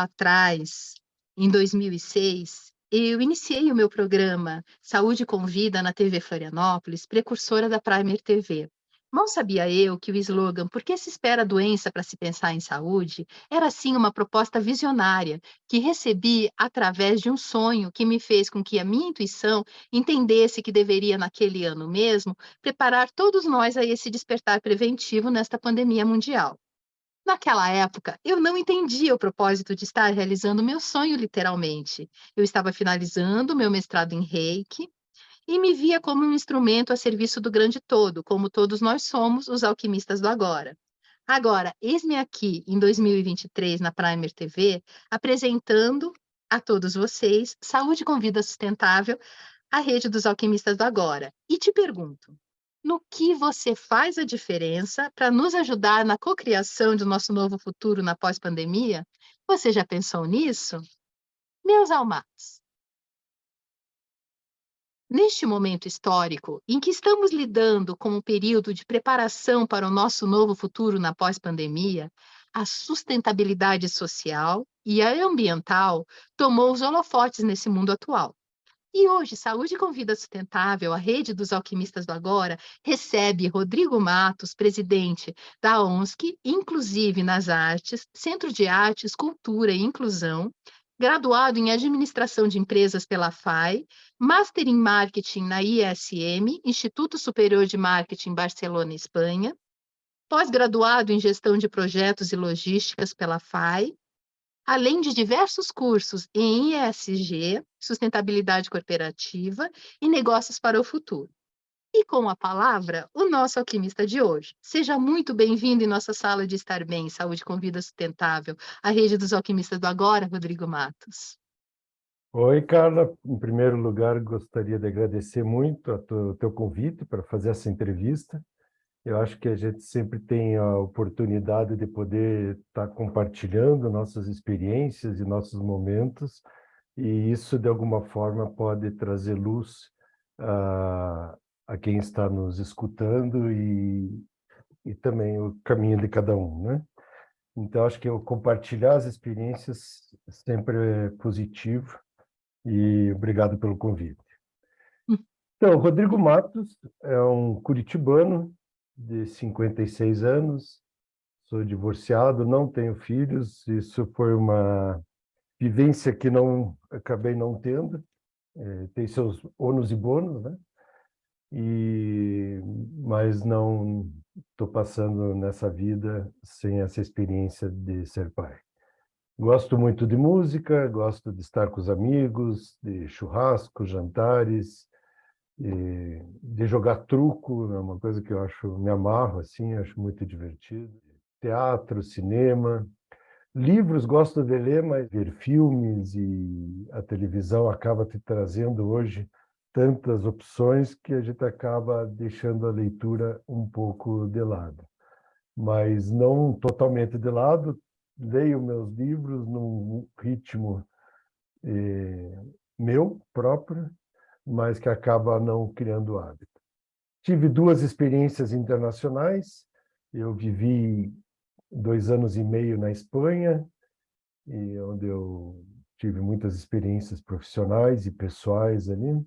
atrás, em 2006, eu iniciei o meu programa Saúde com Vida na TV Florianópolis, precursora da Primer TV. Mal sabia eu que o slogan "Por que se espera a doença para se pensar em saúde?" era sim uma proposta visionária que recebi através de um sonho que me fez com que a minha intuição entendesse que deveria, naquele ano mesmo, preparar todos nós a esse despertar preventivo nesta pandemia mundial. Naquela época, eu não entendia o propósito de estar realizando meu sonho literalmente. Eu estava finalizando meu mestrado em Reiki e me via como um instrumento a serviço do grande todo, como todos nós somos os alquimistas do agora. Agora, eis-me aqui em 2023 na Primer TV, apresentando a todos vocês Saúde com Vida Sustentável, a rede dos alquimistas do agora. E te pergunto, no que você faz a diferença para nos ajudar na cocriação do nosso novo futuro na pós-pandemia? Você já pensou nisso? Meus almados, neste momento histórico em que estamos lidando com um período de preparação para o nosso novo futuro na pós-pandemia, a sustentabilidade social e a ambiental tomou os holofotes nesse mundo atual. E hoje, Saúde com Vida Sustentável, a rede dos alquimistas do agora, recebe Rodrigo Matos, presidente da ONSC, Inclusive nas Artes, Centro de Artes, Cultura e Inclusão, graduado em Administração de Empresas pela FAI, Master em Marketing na ISM, Instituto Superior de Marketing Barcelona, Espanha, pós-graduado em Gestão de Projetos e Logísticas pela FAI, além de diversos cursos em ESG, sustentabilidade corporativa e negócios para o futuro. E com a palavra, o nosso alquimista de hoje. Seja muito bem-vindo em nossa sala de estar bem, saúde com vida sustentável, a rede dos alquimistas do agora, Rodrigo Matos. Oi, Carla. Em primeiro lugar, gostaria de agradecer muito o teu convite para fazer essa entrevista. Eu acho que a gente sempre tem a oportunidade de poder estar compartilhando nossas experiências e nossos momentos, e isso, de alguma forma, pode trazer luz a quem está nos escutando e também o caminho de cada um, né? Então, acho que eu compartilhar as experiências sempre é positivo, e obrigado pelo convite. Então, Rodrigo Matos é um curitibano de 56 anos, sou divorciado, não tenho filhos, isso foi uma vivência que não acabei não tendo, tem seus ônus e bônus, né? Mas não estou passando nessa vida sem essa experiência de ser pai. Gosto muito de música, gosto de estar com os amigos, de churrasco, jantares, de jogar truco, é uma coisa que eu acho, me amarro assim, acho muito divertido. Teatro, cinema, livros gosto de ler, mas ver filmes e a televisão acaba te trazendo hoje tantas opções que a gente acaba deixando a leitura um pouco de lado. Mas não totalmente de lado, leio meus livros num ritmo meu próprio, mas que acaba não criando hábito. Tive duas experiências internacionais. Eu vivi 2 anos e meio na Espanha, e onde eu tive muitas experiências profissionais e pessoais ali.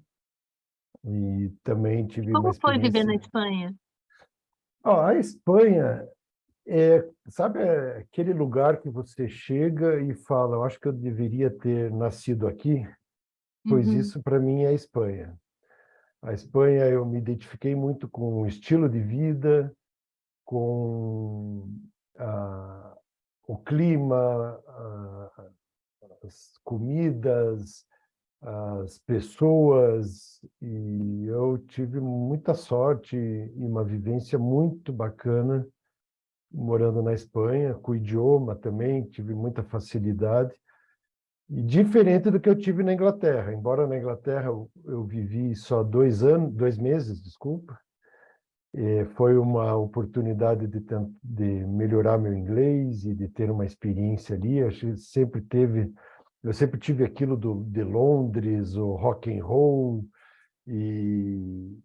E também tive uma Como foi viver na experiência... Espanha? A Espanha sabe, aquele lugar que você chega e fala, eu acho que eu deveria ter nascido aqui, pois Uhum. isso para mim é a Espanha. A Espanha, eu me identifiquei muito com o estilo de vida, com ah, o clima, as comidas, as pessoas, e eu tive muita sorte e uma vivência muito bacana morando na Espanha, com o idioma também, tive muita facilidade, e diferente do que eu tive na Inglaterra. Embora na Inglaterra eu vivi só 2 anos, 2 meses, desculpa, foi uma oportunidade de melhorar meu inglês e de ter uma experiência ali. Eu sempre tive aquilo de Londres, o rock and roll, e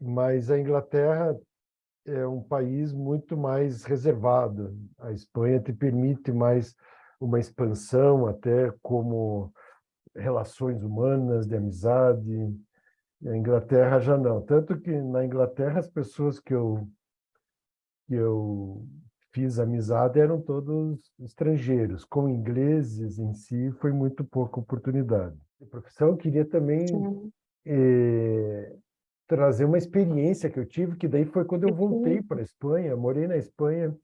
mas a Inglaterra é um país muito mais reservado. A Espanha te permite mais uma expansão até como relações humanas, de amizade. E a Inglaterra já não. Tanto que na Inglaterra as pessoas que eu fiz amizade eram todos estrangeiros. Com ingleses em si foi muito pouca oportunidade. A profissão eu queria também Sim, trazer uma experiência que eu tive, que daí foi quando eu voltei para perfeito. a Espanha. Eu morei na Espanha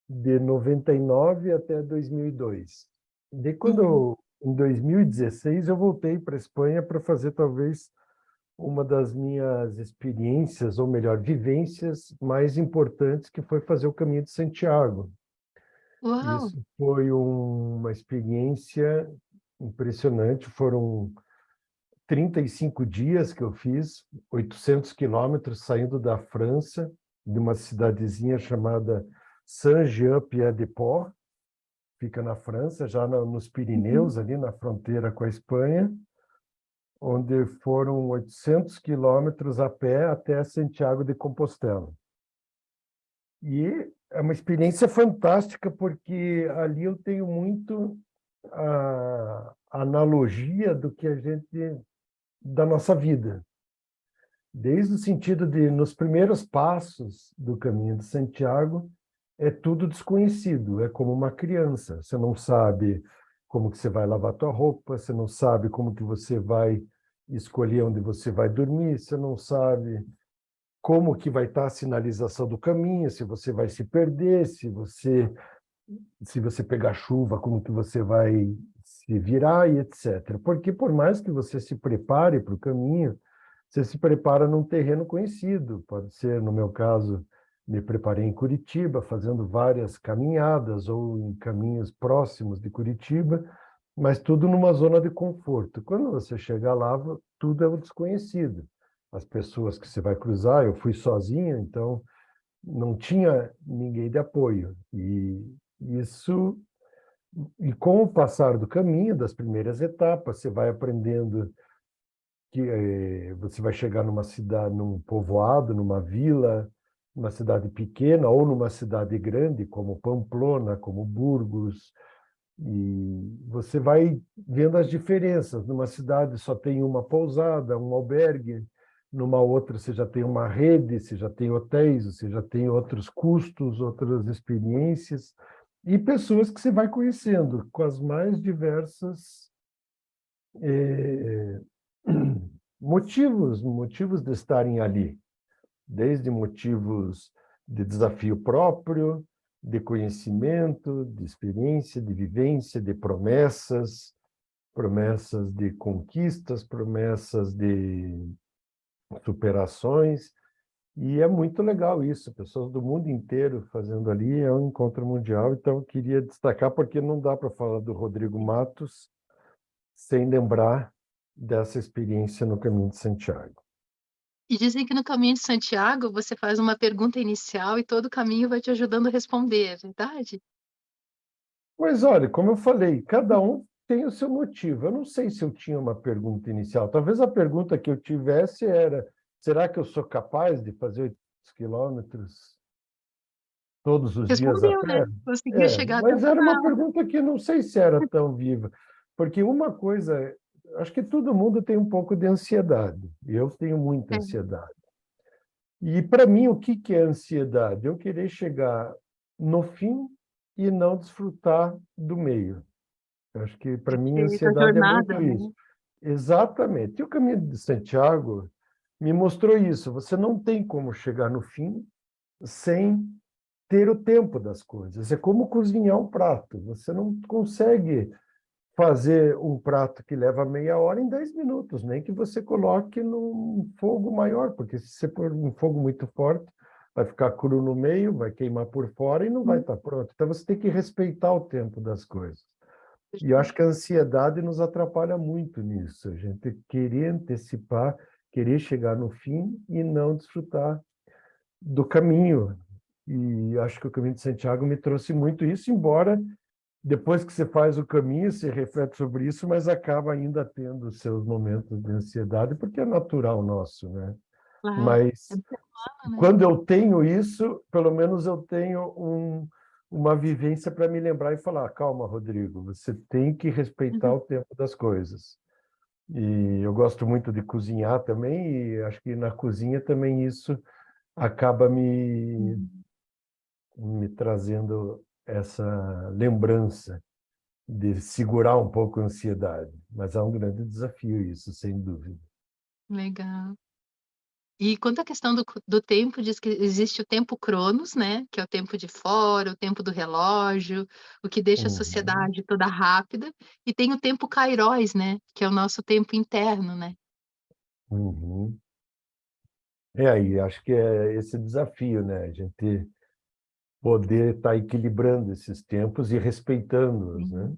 de 99 até 2002. De quando Uhum. em 2016 eu voltei para a Espanha para fazer talvez uma das minhas experiências, ou melhor, vivências mais importantes, que foi fazer o Caminho de Santiago. Uau! Isso foi uma experiência impressionante. Foram 35 dias que eu fiz, 800 quilômetros saindo da França, de uma cidadezinha chamada Saint-Jean-Pied-de-Port, fica na França, já nos Uhum. Pirineus, ali na fronteira com a Espanha, onde foram 800 quilômetros a pé até Santiago de Compostela. E é uma experiência fantástica, porque ali eu tenho muito a analogia do que a gente, da nossa vida. Desde o sentido de, nos primeiros passos do caminho de Santiago, é tudo desconhecido, é como uma criança. Você não sabe como que você vai lavar tua roupa, você não sabe como que você vai escolher onde você vai dormir, você não sabe como que vai estar a sinalização do caminho, se você vai se perder, se você pegar chuva, como que você vai se virar e etc. Porque por mais que você se prepare para o caminho, você se prepara num terreno conhecido. Pode ser, no meu caso, me preparei em Curitiba, fazendo várias caminhadas ou em caminhos próximos de Curitiba, mas tudo numa zona de conforto. Quando você chega lá, tudo é o desconhecido. As pessoas que você vai cruzar, eu fui sozinho, então não tinha ninguém de apoio. Isso, e com o passar do caminho, das primeiras etapas, você vai aprendendo que você vai chegar numa cidade, num povoado, numa vila, numa cidade pequena ou numa cidade grande, como Pamplona, como Burgos, e você vai vendo as diferenças. Numa cidade só tem uma pousada, um albergue, numa outra você já tem uma rede, você já tem hotéis, você já tem outros custos, outras experiências, e pessoas que você vai conhecendo com as mais diversas eh, motivos de estarem ali, desde motivos de desafio próprio, de conhecimento, de experiência, de vivência, de promessas, promessas de conquistas, promessas de superações. E é muito legal isso, pessoas do mundo inteiro fazendo ali, é um encontro mundial, então eu queria destacar, porque não dá para falar do Rodrigo Matos sem lembrar dessa experiência no Caminho de Santiago. E dizem que no caminho de Santiago você faz uma pergunta inicial e todo o caminho vai te ajudando a responder, é verdade? Mas olha, como eu falei, cada um tem o seu motivo. Eu não sei se eu tinha uma pergunta inicial. Talvez a pergunta que eu tivesse era: será que eu sou capaz de fazer 800 quilômetros todos os dias a Respondeu, né, pé? conseguiu chegar até o Mas era uma final. pergunta que não sei se era tão viva. Porque uma coisa, acho que todo mundo tem um pouco de ansiedade. E eu tenho muita É, ansiedade. E para mim, o que que é ansiedade? Eu querer chegar no fim e não desfrutar do meio. Eu acho que, para mim, a perfeito, a ansiedade é jornada, muito isso. né. Exatamente. E o Caminho de Santiago me mostrou isso. Você não tem como chegar no fim sem ter o tempo das coisas. É como cozinhar um prato. Você não consegue fazer um prato que leva meia hora em 10 minutos, nem que você coloque num fogo maior, porque se você pôr um fogo muito forte, vai ficar cru no meio, vai queimar por fora e não vai Hum, estar pronto. Então você tem que respeitar o tempo das coisas. E eu acho perfeito. que a ansiedade nos atrapalha muito nisso. A gente querer antecipar, querer chegar no fim e não desfrutar do caminho. E acho que o Caminho de Santiago me trouxe muito isso, embora depois que você faz o caminho, você reflete sobre isso, mas acaba ainda tendo seus momentos de ansiedade, porque é natural nosso, né? Claro, é Mas do ser humano, né. quando eu tenho isso, pelo menos eu tenho uma vivência para me lembrar e falar, calma, Rodrigo, você tem que respeitar Uhum, o tempo das coisas. E eu gosto muito de cozinhar também, e acho que na cozinha também isso acaba uhum. me trazendo essa lembrança de segurar um pouco a ansiedade. Mas é um grande desafio isso, sem dúvida. Legal. E quanto à questão do tempo, diz que existe o tempo Cronos, né, que é o tempo de fora, o tempo do relógio, o que deixa a Uhum, sociedade toda rápida, e tem o tempo Kairos, né, que é o nosso tempo interno, né. uhum. É aí, acho que é esse desafio, né? A gente poder estar equilibrando esses tempos e respeitando-os, né? Uhum.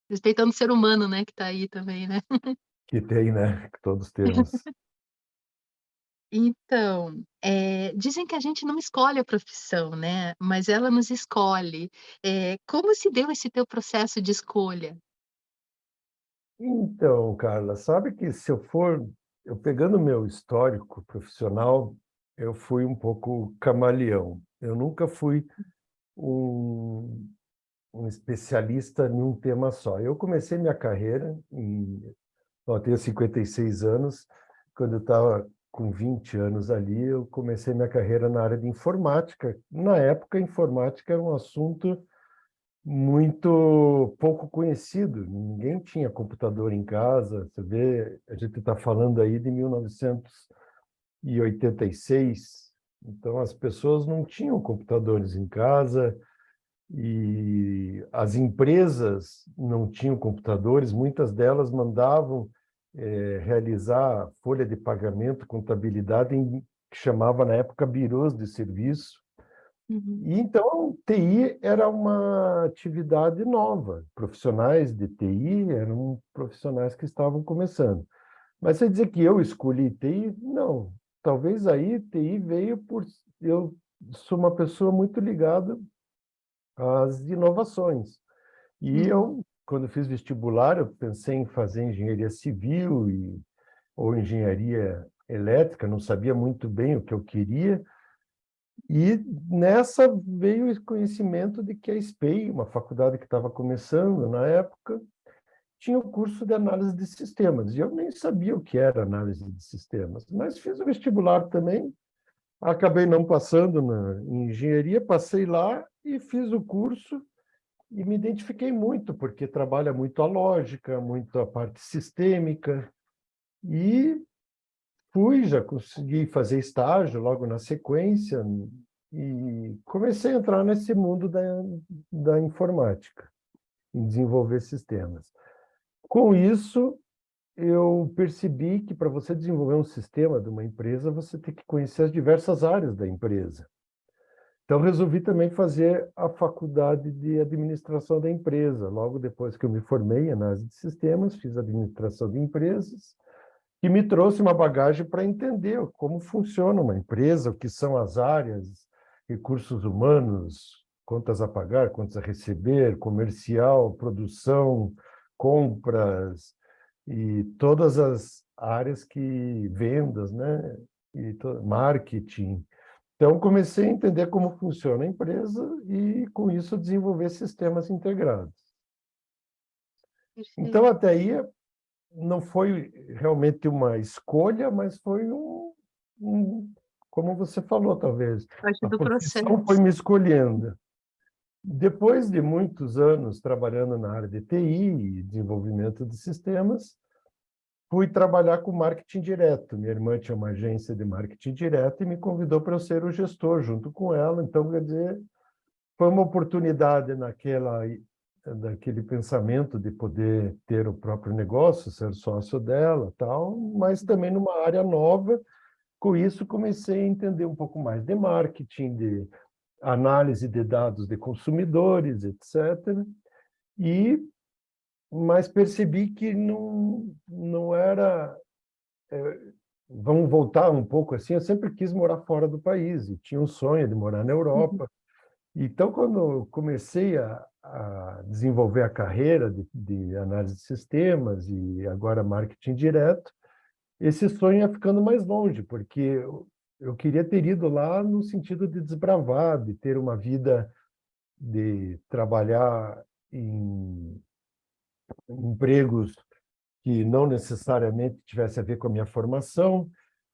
Respeitando o ser humano, né, que está aí também, né. Que tem, né? Que todos temos. Então, dizem que a gente não escolhe a profissão, né, mas ela nos escolhe. Como se deu esse teu processo de escolha? Então, Carla, sabe que se eu pegando meu histórico profissional, eu fui um pouco camaleão. Eu nunca fui um, um especialista em um tema só. Eu comecei minha carreira bom, eu tenho 56 anos. Quando eu estava com 20 anos ali, eu comecei minha carreira na área de informática. Na época, a informática era um assunto muito pouco conhecido. Ninguém tinha computador em casa. Você vê, a gente está falando aí de 1986. Então, as pessoas não tinham computadores em casa e as empresas não tinham computadores. Muitas delas mandavam realizar folha de pagamento, contabilidade, que chamava na época birôs de serviço. Uhum, E então, TI era uma atividade nova. Profissionais de TI eram profissionais que estavam começando. Mas você dizer que eu escolhi TI? Não. Talvez aí TI veio por... Eu sou uma pessoa muito ligada às inovações. E uhum, eu, quando fiz vestibular, eu pensei em fazer engenharia civil ou engenharia elétrica, não sabia muito bem o que eu queria. E nessa veio o conhecimento de que a SPEI, uma faculdade que estava começando na época, tinha o curso de análise de sistemas. E eu nem sabia o que era análise de sistemas, mas fiz o vestibular também. Acabei não passando em engenharia, passei lá e fiz o curso e me identifiquei muito, porque trabalha muito a lógica, muito a parte sistêmica. E já consegui fazer estágio logo na sequência e comecei a entrar nesse mundo da informática, em desenvolver sistemas. Com isso, eu percebi que para você desenvolver um sistema de uma empresa, você tem que conhecer as diversas áreas da empresa. Então, resolvi também fazer a faculdade de administração da empresa. Logo depois que eu me formei em análise de sistemas, fiz administração de empresas, que me trouxe uma bagagem para entender como funciona uma empresa, o que são as áreas, recursos humanos, contas a pagar, contas a receber, comercial, produção, compras e todas as áreas que vendas, né? E marketing. Então, comecei a entender como funciona a empresa e, com isso, desenvolver sistemas integrados. Então, perfeito. até aí, não foi realmente uma escolha, mas foi como você falou, talvez, Parte a do profissão foi processo. me escolhendo. Depois de muitos anos trabalhando na área de TI e desenvolvimento de sistemas, fui trabalhar com marketing direto. Minha irmã tinha uma agência de marketing direto e me convidou para eu ser o gestor junto com ela. Então, quer dizer, foi uma oportunidade daquele pensamento de poder ter o próprio negócio, ser sócio dela, tal, mas também numa área nova. Com isso, comecei a entender um pouco mais de marketing, de análise de dados de consumidores, etc. E mas percebi que não era. Vamos voltar um pouco assim. Eu sempre quis morar fora do país e tinha um sonho de morar na Uhum, Europa. Então, quando eu comecei a desenvolver a carreira de análise de sistemas e agora marketing direto, esse sonho ia ficando mais longe, porque eu queria ter ido lá no sentido de desbravar, de ter uma vida de trabalhar em empregos que não necessariamente tivesse a ver com a minha formação,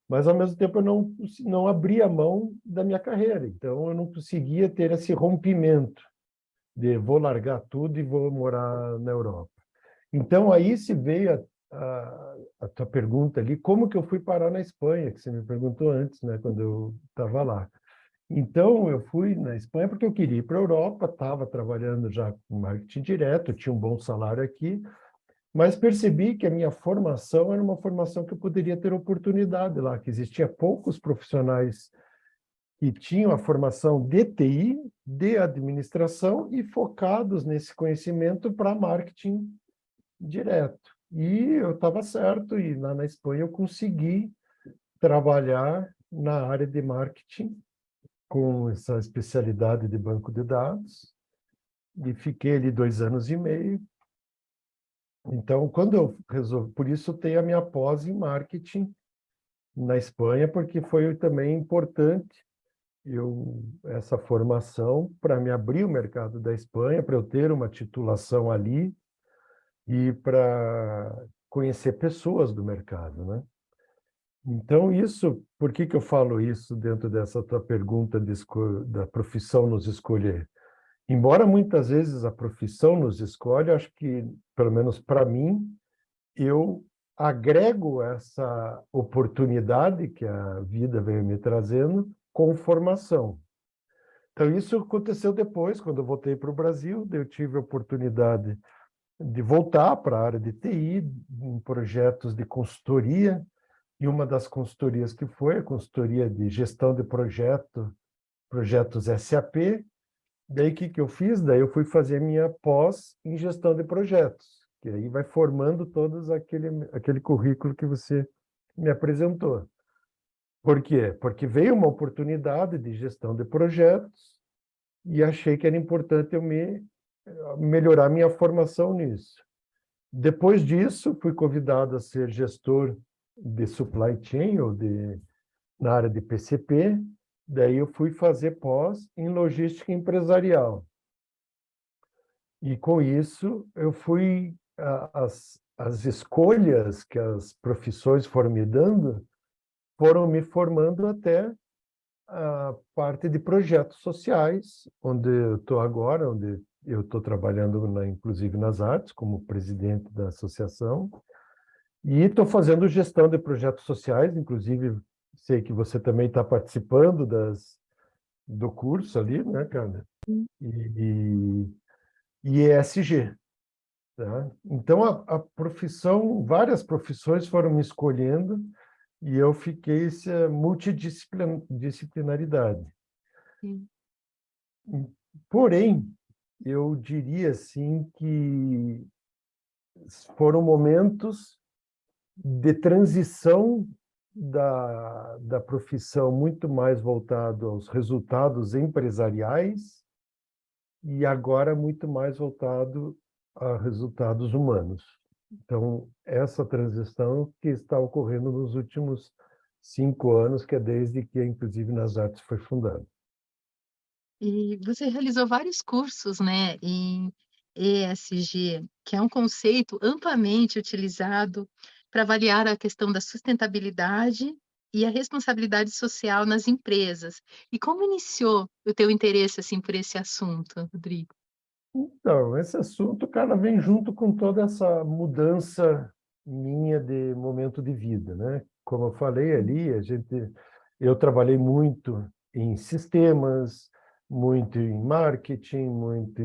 mas ao mesmo tempo eu não abria mão da minha carreira. Então eu não conseguia ter esse rompimento de vou largar tudo e vou morar na Europa. Então aí se veio a tua pergunta ali, como que eu fui parar na Espanha, que você me perguntou antes, né, quando eu estava lá. Então, eu fui na Espanha porque eu queria ir para a Europa, estava trabalhando já com marketing direto, tinha um bom salário aqui, mas percebi que a minha formação era uma formação que eu poderia ter oportunidade lá, que existia poucos profissionais que tinham a formação de TI, de administração e focados nesse conhecimento para marketing direto. E eu estava certo, e lá na Espanha eu consegui trabalhar na área de marketing com essa especialidade de banco de dados, e fiquei ali 2 anos e meio. Então, quando eu resolvi, por isso tem a minha pós em marketing na Espanha, porque foi também importante essa formação para me abrir o mercado da Espanha, para eu ter uma titulação ali e para conhecer pessoas do mercado, né? Então, isso, por que que eu falo isso dentro dessa tua pergunta da profissão nos escolher? Embora muitas vezes a profissão nos escolhe, acho que, pelo menos para mim, eu agrego essa oportunidade que a vida veio me trazendo com formação. Então, isso aconteceu depois, quando eu voltei para o Brasil, eu tive a oportunidade de voltar para a área de TI, em projetos de consultoria, e uma das consultorias que foi a consultoria de gestão de projetos SAP. Daí, o que que eu fiz? Daí eu fui fazer minha pós em gestão de projetos, que aí vai formando todos aquele currículo que você me apresentou. Por quê? Porque veio uma oportunidade de gestão de projetos e achei que era importante eu melhorar minha formação nisso. Depois disso, fui convidado a ser gestor de supply chain ou na área de PCP. Daí eu fui fazer pós em logística empresarial. E com isso eu fui as escolhas que as profissões foram me dando foram me formando até a parte de projetos sociais, onde eu estou agora, onde eu estou trabalhando inclusive nas artes como presidente da associação e estou fazendo gestão de projetos sociais, inclusive sei que você também está participando do curso ali, né, cara? E ESG. Tá? Então, a profissão, várias profissões foram me escolhendo e eu fiquei essa multidisciplinaridade. Sim. Porém, eu diria assim que foram momentos de transição da profissão muito mais voltado aos resultados empresariais e agora muito mais voltado a resultados humanos. Então, essa transição que está ocorrendo nos últimos 5 anos, que é desde que, inclusive, nas artes foi fundada. E você realizou vários cursos, né, em ESG, que é um conceito amplamente utilizado para avaliar a questão da sustentabilidade e a responsabilidade social nas empresas. E como iniciou o teu interesse, assim, por esse assunto, Rodrigo? Então, esse assunto, cara, vem junto com toda essa mudança minha de momento de vida, né? Como eu falei ali, eu trabalhei muito em sistemas, muito em marketing, muito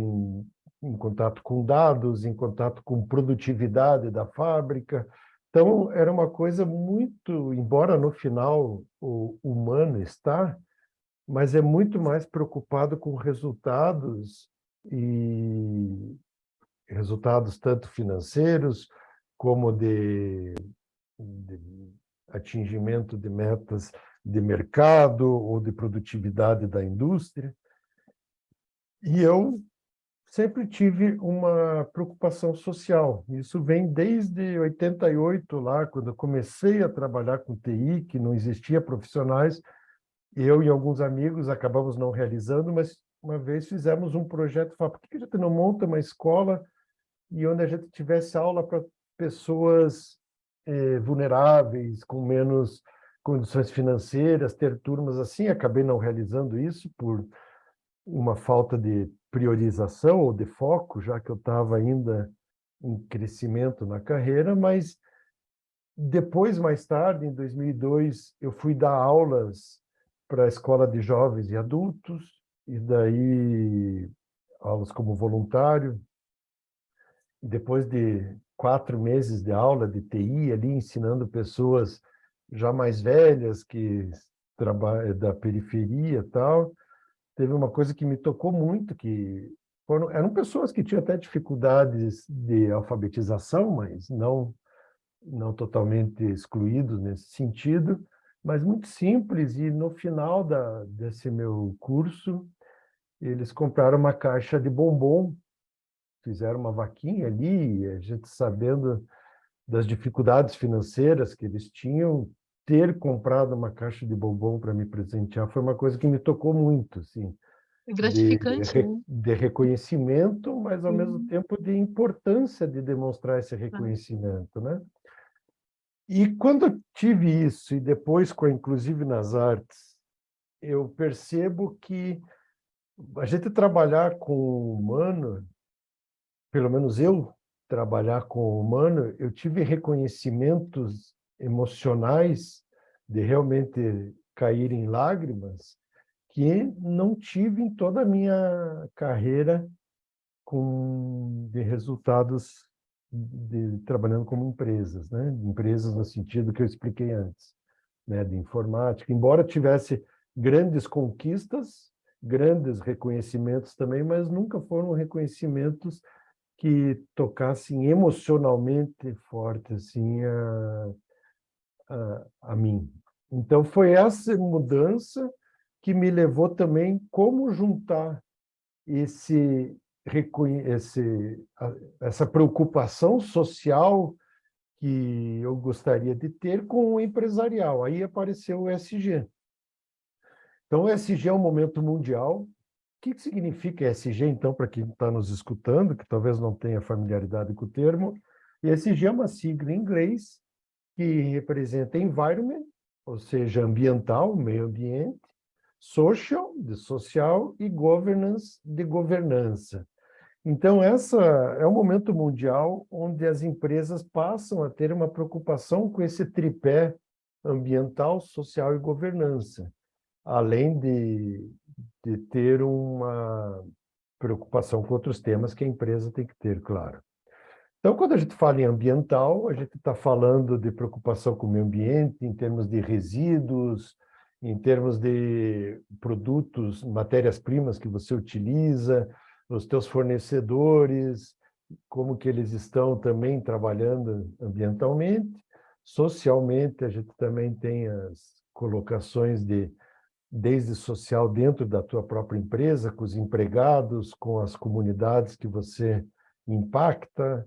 em contato com dados, em contato com produtividade da fábrica. Então, era uma coisa muito, embora no final o humano está, mas é muito mais preocupado com resultados e resultados tanto financeiros como de atingimento de metas de mercado ou de produtividade da indústria. E eu sempre tive uma preocupação social. Isso vem desde 88, lá, quando eu comecei a trabalhar com TI, que não existia profissionais. Eu e alguns amigos acabamos não realizando, mas uma vez fizemos um projeto, falou, por que a gente não monta uma escola e onde a gente tivesse aula para pessoas vulneráveis, com menos condições financeiras, ter turmas assim? Acabei não realizando isso por uma falta de priorização ou de foco, já que eu estava ainda em crescimento na carreira, mas depois, mais tarde, em 2002, eu fui dar aulas para a Escola de Jovens e Adultos, e daí aulas como voluntário. E depois de 4 meses de aula de TI ali, ensinando pessoas já mais velhas que trabalham da periferia e tal, teve uma coisa que me tocou muito, que eram pessoas que tinham até dificuldades de alfabetização, mas não totalmente excluídos nesse sentido, mas muito simples. E no final desse meu curso, eles compraram uma caixa de bombom, fizeram uma vaquinha ali, a gente sabendo das dificuldades financeiras que eles tinham, ter comprado uma caixa de bombom para me presentear foi uma coisa que me tocou muito, assim, É gratificante, né? de reconhecimento, mas ao mesmo Sim. tempo de importância de demonstrar esse reconhecimento, né? E quando eu tive isso, e depois com a Inclusive nas Artes, eu percebo que a gente trabalhar com o humano, pelo menos eu trabalhar com o humano, eu tive reconhecimentos emocionais de realmente cair em lágrimas que não tive em toda a minha carreira de resultados trabalhando como empresas, né? Empresas no sentido que eu expliquei antes, né? De informática. Embora tivesse grandes conquistas, grandes reconhecimentos também, mas nunca foram reconhecimentos que tocassem emocionalmente forte assim a mim. Então foi essa mudança que me levou também como juntar esse, essa preocupação social que eu gostaria de ter com o empresarial. Aí apareceu o ESG. Então, o ESG é um momento mundial. O que significa ESG, então, para quem está nos escutando, que talvez não tenha familiaridade com o termo? ESG é uma sigla em inglês que representa environment, ou seja, ambiental, meio ambiente, social, de social, e governance, de governança. Então, essa é um momento mundial onde as empresas passam a ter uma preocupação com esse tripé ambiental, social e governança, além de ter uma preocupação com outros temas que a empresa tem que ter, claro. Então, quando a gente fala em ambiental, a gente está falando de preocupação com o meio ambiente, em termos de resíduos, em termos de produtos, matérias-primas que você utiliza, os teus fornecedores, como que eles estão também trabalhando ambientalmente. Socialmente, a gente também tem as colocações desde social dentro da tua própria empresa, com os empregados, com as comunidades que você impacta,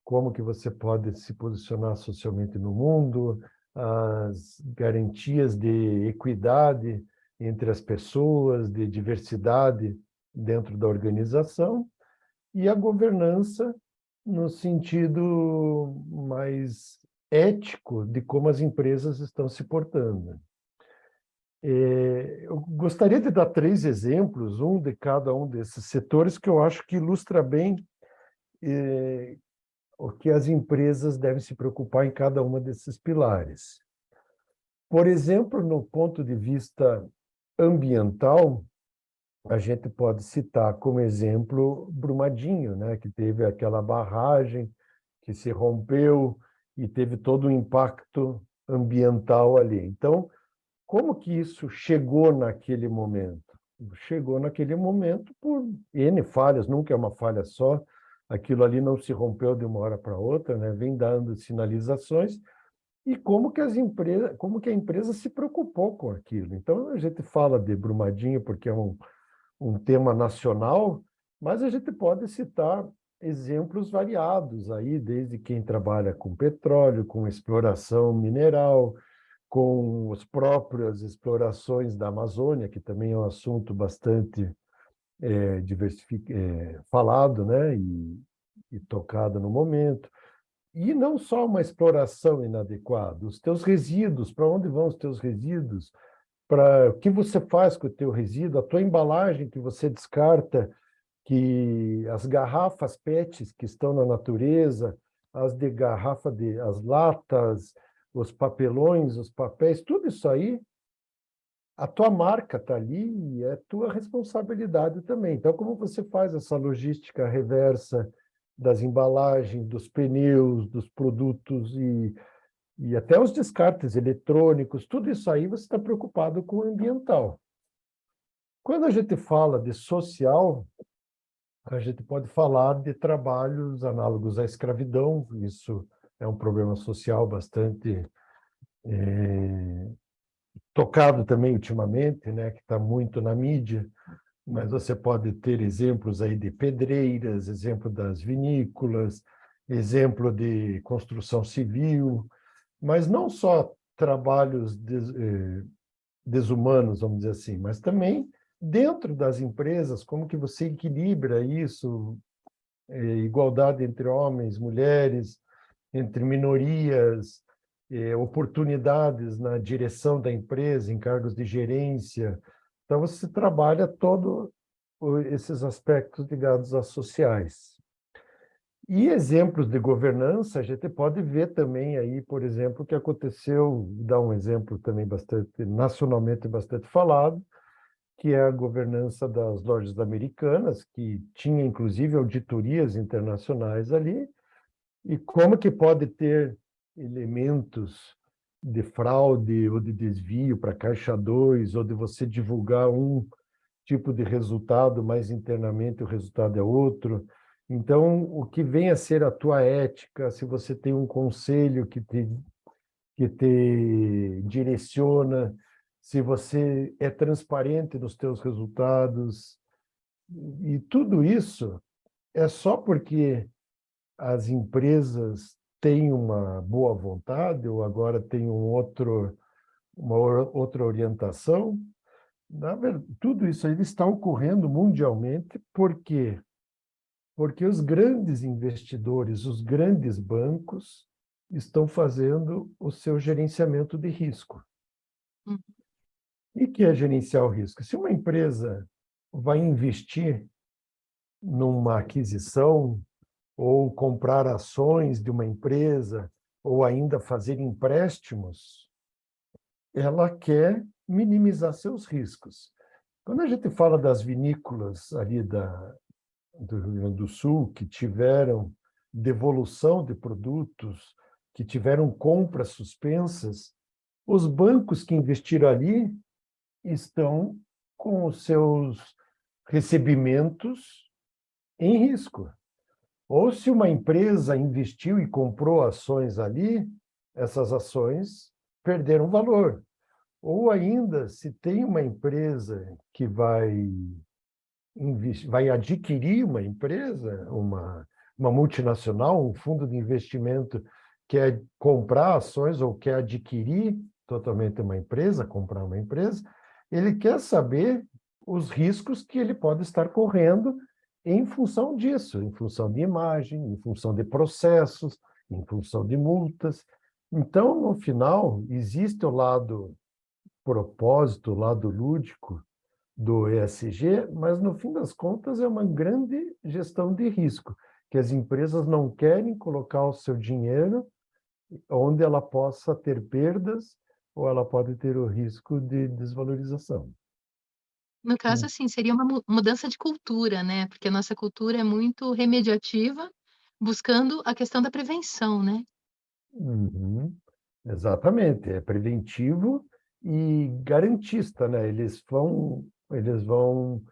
como que você pode se posicionar socialmente no mundo, as garantias de equidade entre as pessoas, de diversidade dentro da organização, e a governança no sentido mais ético de como as empresas estão se portando. Eu gostaria de dar 3 exemplos, um de cada um desses setores, que eu acho que ilustra bem o que as empresas devem se preocupar em cada uma desses pilares. Por exemplo, no ponto de vista ambiental, a gente pode citar como exemplo Brumadinho, né, que teve aquela barragem que se rompeu e teve todo um impacto ambiental ali. Então, como que isso chegou naquele momento? Chegou naquele momento por N falhas, nunca é uma falha só, aquilo ali não se rompeu de uma hora para outra, né? Vem dando sinalizações, e como que a empresa se preocupou com aquilo. Então, a gente fala de Brumadinho porque é um tema nacional, mas a gente pode citar exemplos variados aí, desde quem trabalha com petróleo, com exploração mineral, com as próprias explorações da Amazônia, que também é um assunto bastante falado, né, e tocado no momento. E não só uma exploração inadequada, os teus resíduos, para onde vão os teus resíduos? Para o que você faz com o teu resíduo, a tua embalagem que você descarta, que as garrafas PETs que estão na natureza, as latas, os papelões, os papéis, tudo isso aí, a tua marca está ali e é tua responsabilidade também. Então, como você faz essa logística reversa das embalagens, dos pneus, dos produtos e até os descartes eletrônicos, tudo isso aí você está preocupado com o ambiental. Quando a gente fala de social, a gente pode falar de trabalhos análogos à escravidão, isso é um problema social bastante tocado também ultimamente, né, que está muito na mídia, mas você pode ter exemplos aí de pedreiras, exemplo das vinícolas, exemplo de construção civil, mas não só trabalhos desumanos, vamos dizer assim, mas também dentro das empresas, como que você equilibra isso, igualdade entre homens, mulheres, entre minorias, oportunidades na direção da empresa, em cargos de gerência. Então, você trabalha todos esses aspectos ligados às sociais. E exemplos de governança, a gente pode ver também aí, por exemplo, o que aconteceu, dar um exemplo também bastante, nacionalmente bastante falado, que é a governança das lojas americanas, que tinha inclusive auditorias internacionais ali, e como que pode ter elementos de fraude ou de desvio para caixa 2, ou de você divulgar um tipo de resultado, mas internamente o resultado é outro. Então, o que vem a ser a tua ética, se você tem um conselho que te direciona, se você é transparente nos teus resultados, e tudo isso é só porque as empresas têm uma boa vontade ou agora têm uma outra orientação. Na verdade, tudo isso aí está ocorrendo mundialmente, por quê? Porque os grandes investidores, os grandes bancos, estão fazendo o seu gerenciamento de risco. Hum. E que é gerenciar o risco? Se uma empresa vai investir numa aquisição, ou comprar ações de uma empresa, ou ainda fazer empréstimos, ela quer minimizar seus riscos. Quando a gente fala das vinícolas ali do Rio Grande do Sul, que tiveram devolução de produtos, que tiveram compras suspensas, os bancos que investiram ali estão com os seus recebimentos em risco. Ou se uma empresa investiu e comprou ações ali, essas ações perderam valor. Ou ainda, se tem uma empresa que vai adquirir uma empresa, uma multinacional, um fundo de investimento quer comprar ações ou quer adquirir totalmente uma empresa, comprar uma empresa, ele quer saber os riscos que ele pode estar correndo em função disso, em função de imagem, em função de processos, em função de multas. Então, no final, existe o lado propósito, o lado lúdico do ESG, mas no fim das contas é uma grande gestão de risco, que as empresas não querem colocar o seu dinheiro onde ela possa ter perdas ou ela pode ter o risco de desvalorização. No caso, assim, seria uma mudança de cultura, né, porque a nossa cultura é muito remediativa, buscando a questão da prevenção, né. Uhum. Exatamente, é preventivo e garantista, né? Eles vão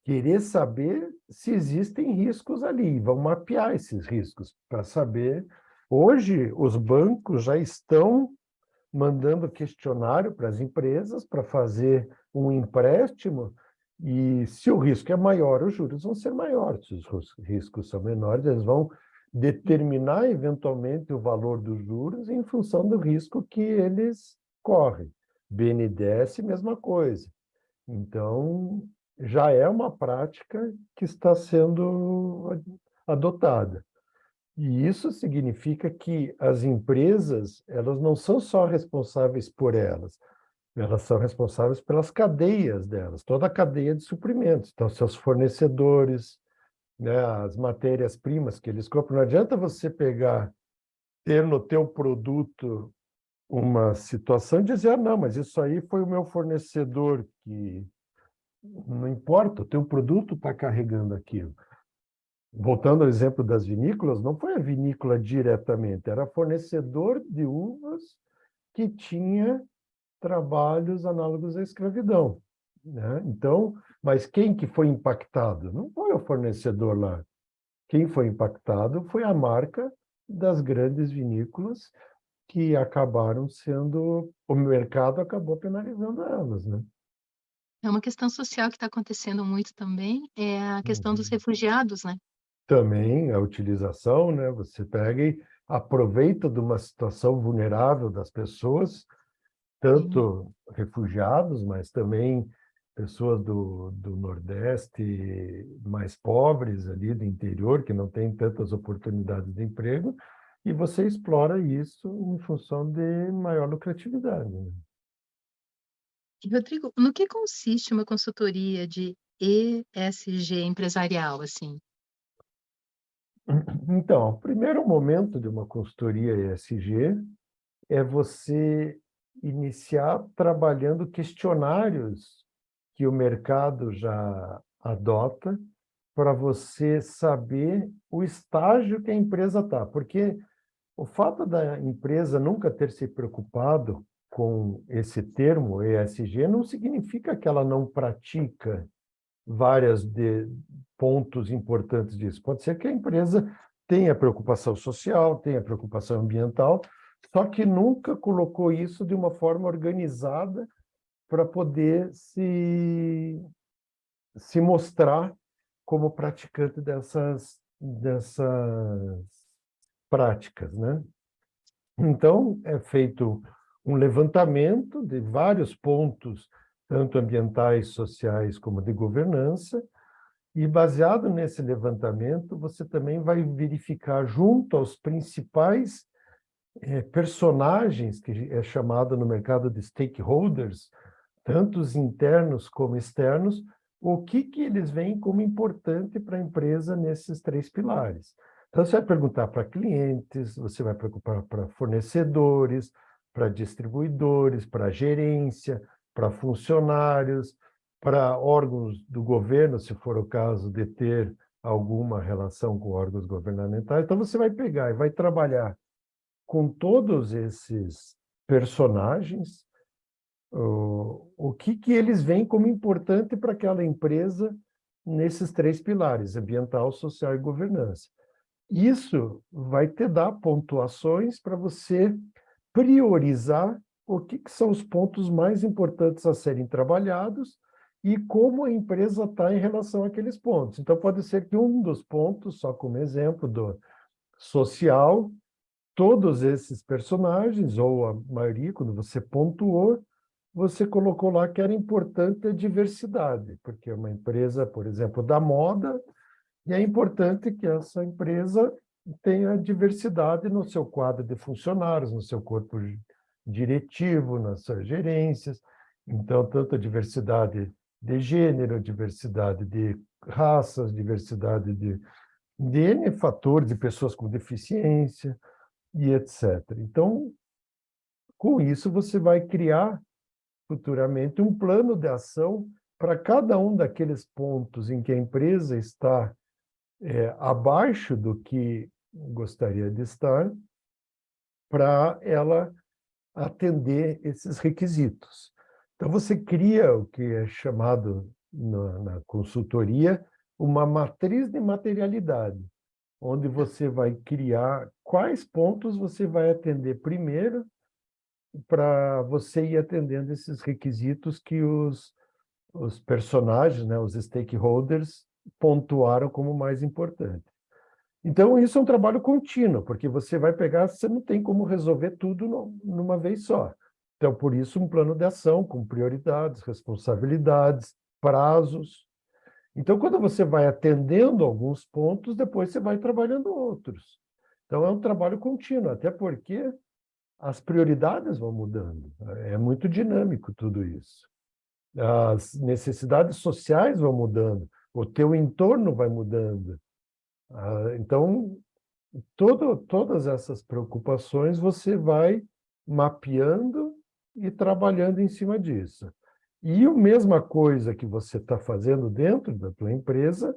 querer saber se existem riscos ali, vão mapear esses riscos para saber. Hoje, os bancos já estão mandando questionário para as empresas para fazer um empréstimo, e se o risco é maior, os juros vão ser maiores. Se os riscos são menores, eles vão determinar eventualmente o valor dos juros em função do risco que eles correm. BNDES, mesma coisa. Então, já é uma prática que está sendo adotada. E isso significa que as empresas, elas não são só responsáveis por elas são responsáveis pelas cadeias delas, toda a cadeia de suprimentos. Então, seus fornecedores, né, as matérias-primas que eles compram. Não adianta você ter no teu produto uma situação e dizer, ah, não, mas isso aí foi o meu fornecedor que... Não importa, o teu produto está carregando aquilo. Voltando ao exemplo das vinícolas, não foi a vinícola diretamente, era fornecedor de uvas que tinha trabalhos análogos à escravidão, né? Então, mas quem que foi impactado? Não foi o fornecedor lá. Quem foi impactado foi a marca das grandes vinícolas que acabaram sendo... O mercado acabou penalizando elas, né? É uma questão social que está acontecendo muito também, é a questão dos Uhum. refugiados, né. Também a utilização, né? Você pega e aproveita de uma situação vulnerável das pessoas, Sim. tanto refugiados, mas também pessoas do Nordeste mais pobres ali do interior, que não têm tantas oportunidades de emprego, e você explora isso em função de maior lucratividade, né? E Rodrigo, no que consiste uma consultoria de ESG empresarial, assim? Então, o primeiro momento de uma consultoria ESG é você iniciar trabalhando questionários que o mercado já adota para você saber o estágio que a empresa está. Porque o fato da empresa nunca ter se preocupado com esse termo ESG não significa que ela não pratica vários pontos importantes disso. Pode ser que a empresa tenha preocupação social, tenha preocupação ambiental, só que nunca colocou isso de uma forma organizada para poder se mostrar como praticante dessas práticas, né? Então, é feito um levantamento de vários pontos, tanto ambientais, sociais, como de governança, e baseado nesse levantamento, você também vai verificar junto aos principais personagens, que é chamado no mercado de stakeholders, tanto os internos como externos, o que eles veem como importante para a empresa nesses três pilares. Então, você vai perguntar para clientes, você vai perguntar para fornecedores, para distribuidores, para gerência, para funcionários, para órgãos do governo, se for o caso de ter alguma relação com órgãos governamentais. Então, você vai pegar e vai trabalhar com todos esses personagens, o que eles veem como importante para aquela empresa nesses três pilares, ambiental, social e governança. Isso vai te dar pontuações para você priorizar o que são os pontos mais importantes a serem trabalhados e como a empresa está em relação àqueles pontos. Então, pode ser que um dos pontos, só como exemplo, do social, todos esses personagens, ou a maioria, quando você pontuou, você colocou lá que era importante a diversidade, porque é uma empresa, por exemplo, da moda, e é importante que essa empresa tenha diversidade no seu quadro de funcionários, no seu corpo diretivo, nas suas gerências. Então, tanto a diversidade de gênero, diversidade de raças, diversidade de N fatores, de pessoas com deficiência, e etc. Então, com isso, você vai criar futuramente um plano de ação para cada um daqueles pontos em que a empresa está abaixo do que gostaria de estar, para ela atender esses requisitos. Então, você cria o que é chamado na consultoria uma matriz de materialidade, onde você vai criar quais pontos você vai atender primeiro para você ir atendendo esses requisitos que os personagens, né, os stakeholders, pontuaram como mais importante. Então, isso é um trabalho contínuo, porque você vai pegar, você não tem como resolver tudo numa vez só. Então, por isso, um plano de ação com prioridades, responsabilidades, prazos. Então, quando você vai atendendo alguns pontos, depois você vai trabalhando outros. Então, é um trabalho contínuo, até porque as prioridades vão mudando. É muito dinâmico tudo isso. As necessidades sociais vão mudando, o teu entorno vai mudando. Então, todas essas preocupações você vai mapeando e trabalhando em cima disso. E a mesma coisa que você está fazendo dentro da tua empresa,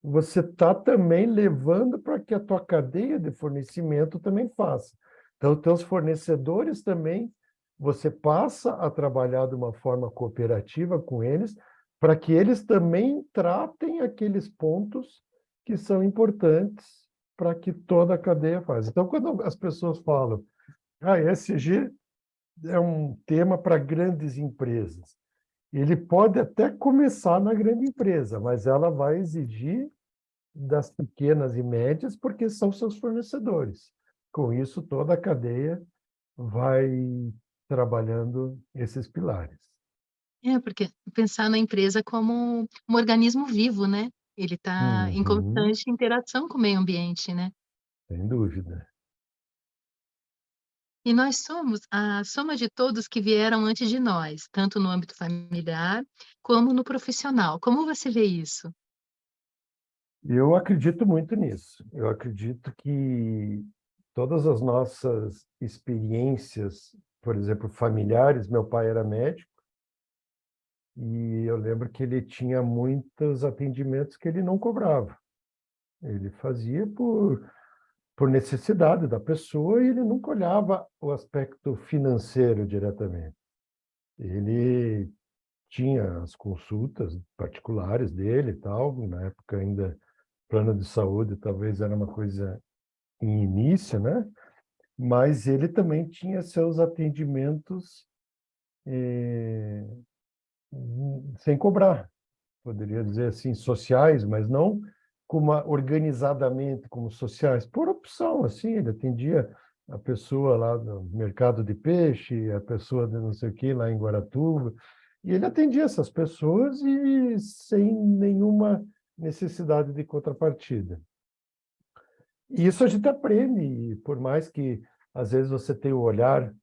você está também levando para que a tua cadeia de fornecimento também faça. Então, teus fornecedores também, você passa a trabalhar de uma forma cooperativa com eles, para que eles também tratem aqueles pontos que são importantes para que toda a cadeia faça. Então, quando as pessoas falam, ESG é um tema para grandes empresas, ele pode até começar na grande empresa, mas ela vai exigir das pequenas e médias, porque são seus fornecedores. Com isso, toda a cadeia vai trabalhando esses pilares. É, porque pensar na empresa como um organismo vivo, né, ele está em Uhum, constante interação com o meio ambiente, né. sem dúvida. E nós somos a soma de todos que vieram antes de nós, tanto no âmbito familiar como no profissional. Como você vê isso? Eu acredito muito nisso. Eu acredito que todas as nossas experiências, por exemplo, familiares, meu pai era médico, e eu lembro que ele tinha muitos atendimentos que ele não cobrava. Ele fazia por necessidade da pessoa e ele nunca olhava o aspecto financeiro diretamente. Ele tinha as consultas particulares dele e tal, na época ainda plano de saúde talvez era uma coisa em início, né? Mas ele também tinha seus atendimentos eh, sem cobrar, poderia dizer assim, sociais, mas não como organizadamente como sociais, por opção, assim, ele atendia a pessoa lá no mercado de peixe, a pessoa de não sei o que lá em Guaratuba, e ele atendia essas pessoas e sem nenhuma necessidade de contrapartida. E isso a gente aprende, e por mais que às vezes você tenha o olhar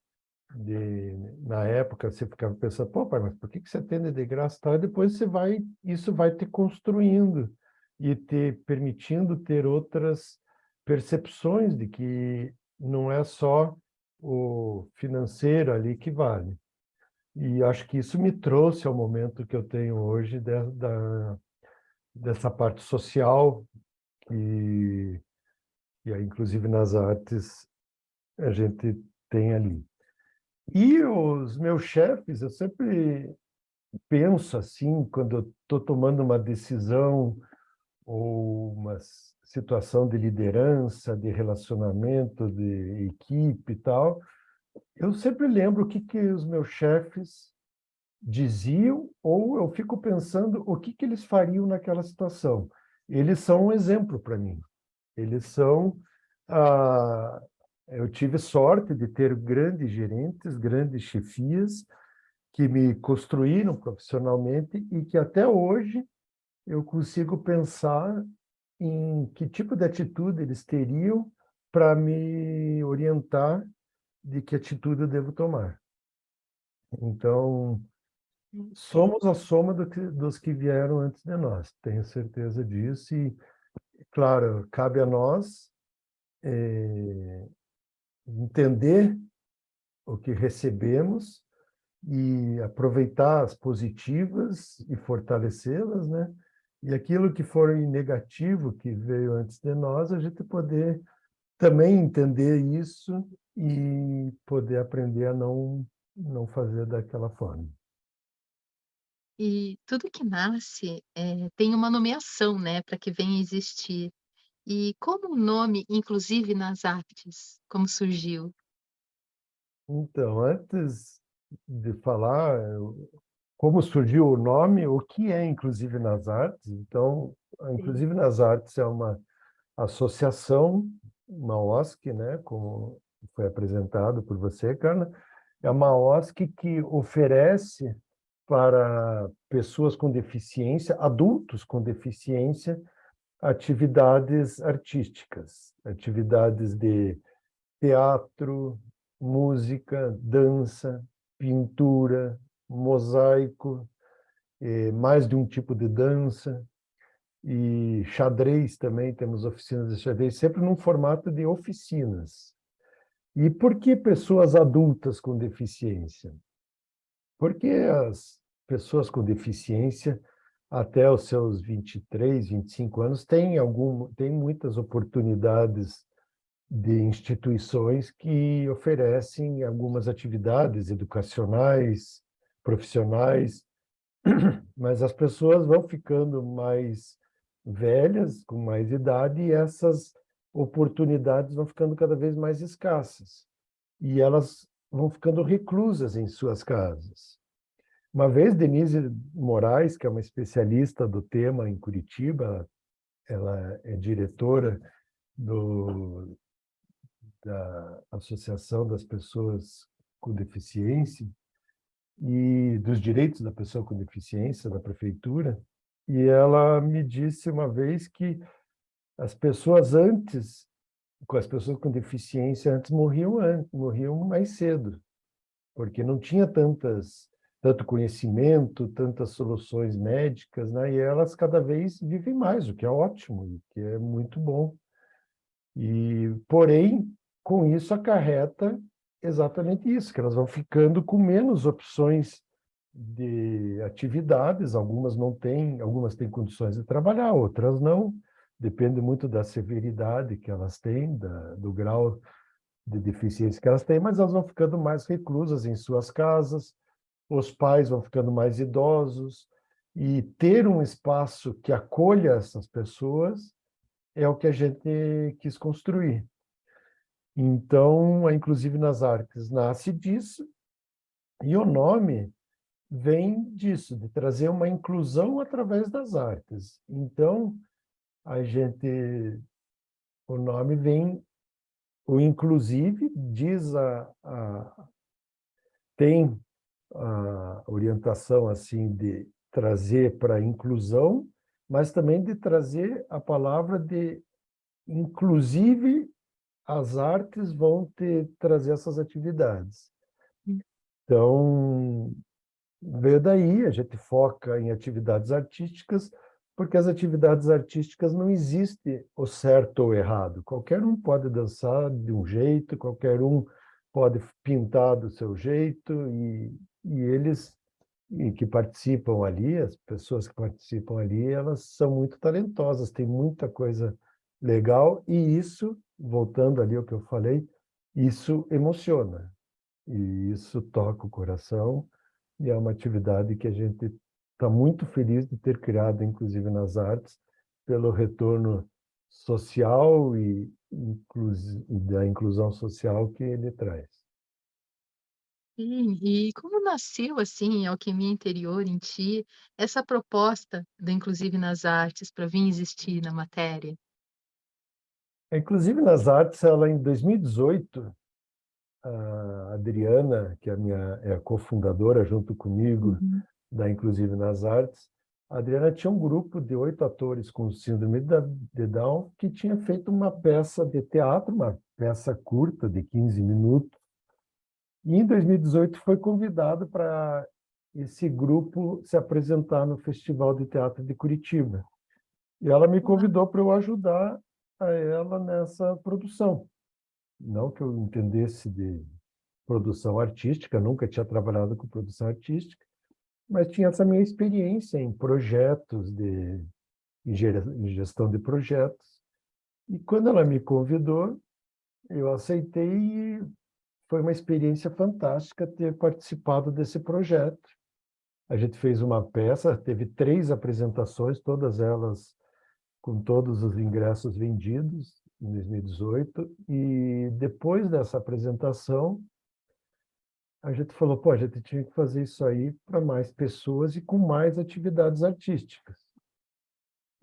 de, na época você ficava pensando, pô, pai, mas por que você atende de graça e tal? E depois isso vai te construindo e te permitindo ter outras percepções de que não é só o financeiro ali que vale. E acho que isso me trouxe ao momento que eu tenho hoje dessa parte social que inclusive nas artes a gente tem ali. E os meus chefes, eu sempre penso assim, quando eu estou tomando uma decisão ou uma situação de liderança, de relacionamento, de equipe e tal, eu sempre lembro o que os meus chefes diziam ou eu fico pensando o que eles fariam naquela situação. Eles são um exemplo para mim. Eles são... Ah, eu tive sorte de ter grandes gerentes, grandes chefias, que me construíram profissionalmente e que até hoje eu consigo pensar em que tipo de atitude eles teriam para me orientar de que atitude eu devo tomar. Então, somos a soma dos que vieram antes de nós, tenho certeza disso. E, claro, cabe a nós entender o que recebemos e aproveitar as positivas e fortalecê-las, né? E aquilo que for negativo que veio antes de nós, a gente poder também entender isso e poder aprender a não fazer daquela forma. E tudo que nasce, tem uma nomeação, né, para que venha a existir. E como o nome Inclusive nas Artes, como surgiu? Então, antes de falar como surgiu o nome, o que é Inclusive nas Artes? Então, a Sim. Inclusive nas Artes é uma associação, uma OSC, né, como foi apresentado por você, Carla, é uma OSC que oferece para pessoas com deficiência, adultos com deficiência, atividades artísticas, atividades de teatro, música, dança, pintura, mosaico, mais de um tipo de dança, e xadrez também, temos oficinas de xadrez, sempre num formato de oficinas. E por que pessoas adultas com deficiência? Porque as pessoas com deficiência, até os seus 23, 25 anos, têm muitas oportunidades de instituições que oferecem algumas atividades educacionais, profissionais, mas as pessoas vão ficando mais velhas, com mais idade, e essas oportunidades vão ficando cada vez mais escassas. E elas vão ficando reclusas em suas casas. Uma vez, Denise Moraes, que é uma especialista do tema em Curitiba, ela é diretora da Associação das Pessoas com Deficiência e dos Direitos da Pessoa com Deficiência da Prefeitura, e ela me disse uma vez que as pessoas as pessoas com deficiência antes morriam mais cedo, porque não tinha tanto conhecimento, tantas soluções médicas, né? E elas cada vez vivem mais, o que é ótimo, o que é muito bom. Porém, com isso acarreta exatamente isso, que elas vão ficando com menos opções de atividades, algumas têm condições de trabalhar, outras não, depende muito da severidade que elas têm, do grau de deficiência que elas têm, mas elas vão ficando mais reclusas em suas casas, os pais vão ficando mais idosos, e ter um espaço que acolha essas pessoas é o que a gente quis construir. Então, a Inclusive nas Artes nasce disso, e o nome vem disso, de trazer uma inclusão através das artes. Então, a gente, o nome vem, o inclusive tem a orientação assim de trazer para a inclusão, mas também de trazer a palavra de inclusive as artes vão trazer essas atividades. Então, veio daí, a gente foca em atividades artísticas, porque as atividades artísticas não existe o certo ou errado. Qualquer um pode dançar de um jeito, qualquer um pode pintar do seu jeito, e eles que participam ali, as pessoas que participam ali, elas são muito talentosas, tem muita coisa legal, e isso, voltando ali ao que eu falei, isso emociona, e isso toca o coração, e é uma atividade que a gente está muito feliz de ter criado, inclusive nas artes, pelo retorno social e da inclusão social que ele traz. Sim, e como nasceu, assim, a alquimia interior em ti, essa proposta do Inclusive nas Artes para vir existir na matéria? Inclusive nas artes, ela em 2018, a Adriana, que é a cofundadora junto comigo Uhum. da Inclusive nas Artes, a Adriana tinha um grupo de 8 atores com síndrome de Down que tinha feito uma peça de teatro, uma peça curta de 15 minutos, e em 2018 foi convidado para esse grupo se apresentar no Festival de Teatro de Curitiba. E ela me Uau! convidou para eu ajudar a ela nessa produção. Não que eu entendesse de produção artística, nunca tinha trabalhado com produção artística, mas tinha essa minha experiência em projetos, em gestão de projetos. E quando ela me convidou, eu aceitei e foi uma experiência fantástica ter participado desse projeto. A gente fez uma peça, teve 3 apresentações, todas elas com todos os ingressos vendidos em 2018, e depois dessa apresentação, a gente falou, pô, a gente tinha que fazer isso aí para mais pessoas e com mais atividades artísticas.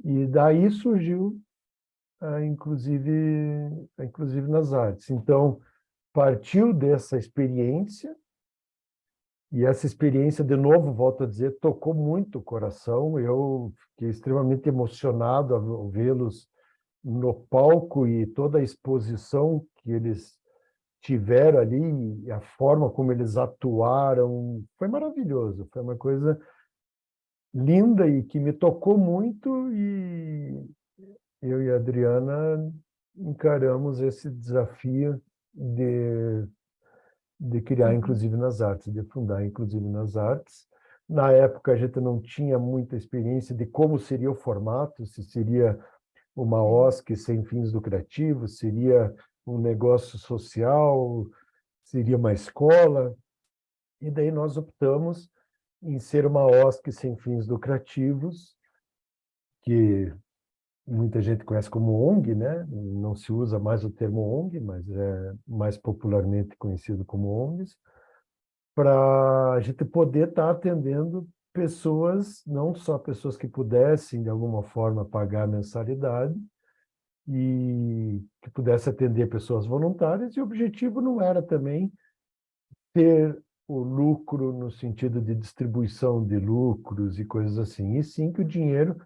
E daí surgiu inclusive nas artes. Então, partiu dessa experiência E essa experiência, de novo, volto a dizer, tocou muito o coração. Eu fiquei extremamente emocionado ao vê-los no palco e toda a exposição que eles tiveram ali, e a forma como eles atuaram, foi maravilhoso. Foi uma coisa linda e que me tocou muito, e eu e a Adriana encaramos esse desafio de criar Uhum. Inclusive nas Artes, de fundar Inclusive nas Artes. Na época, a gente não tinha muita experiência de como seria o formato, se seria uma Sim. OSC sem fins lucrativos, seria um negócio social, seria uma escola. E daí nós optamos em ser uma OSC sem fins lucrativos, que muita gente conhece como ONG, né? Não se usa mais o termo ONG, mas é mais popularmente conhecido como ONGs, para a gente poder estar atendendo pessoas, não só pessoas que pudessem, de alguma forma, pagar a mensalidade, e que pudesse atender pessoas voluntárias, e o objetivo não era também ter o lucro no sentido de distribuição de lucros e coisas assim, e sim que o dinheiro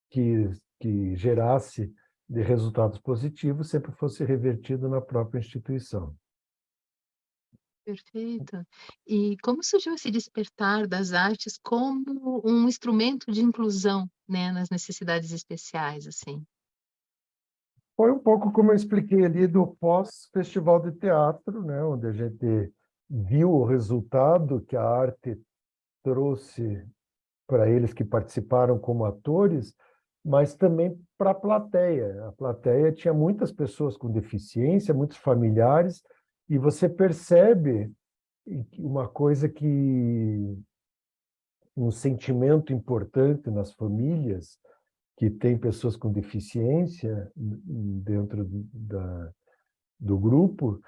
que gerasse de resultados positivos sempre fosse revertido na própria instituição. Perfeito. E como surgiu esse despertar das artes como um instrumento de inclusão, né, nas necessidades especiais, assim? Foi um pouco como eu expliquei ali do pós-festival de teatro, né, onde a gente viu o resultado que a arte trouxe para eles que participaram como atores, mas também para a plateia. A plateia tinha muitas pessoas com deficiência, muitos familiares, e você percebe uma coisa que um sentimento importante nas famílias que têm pessoas com deficiência dentro do grupo,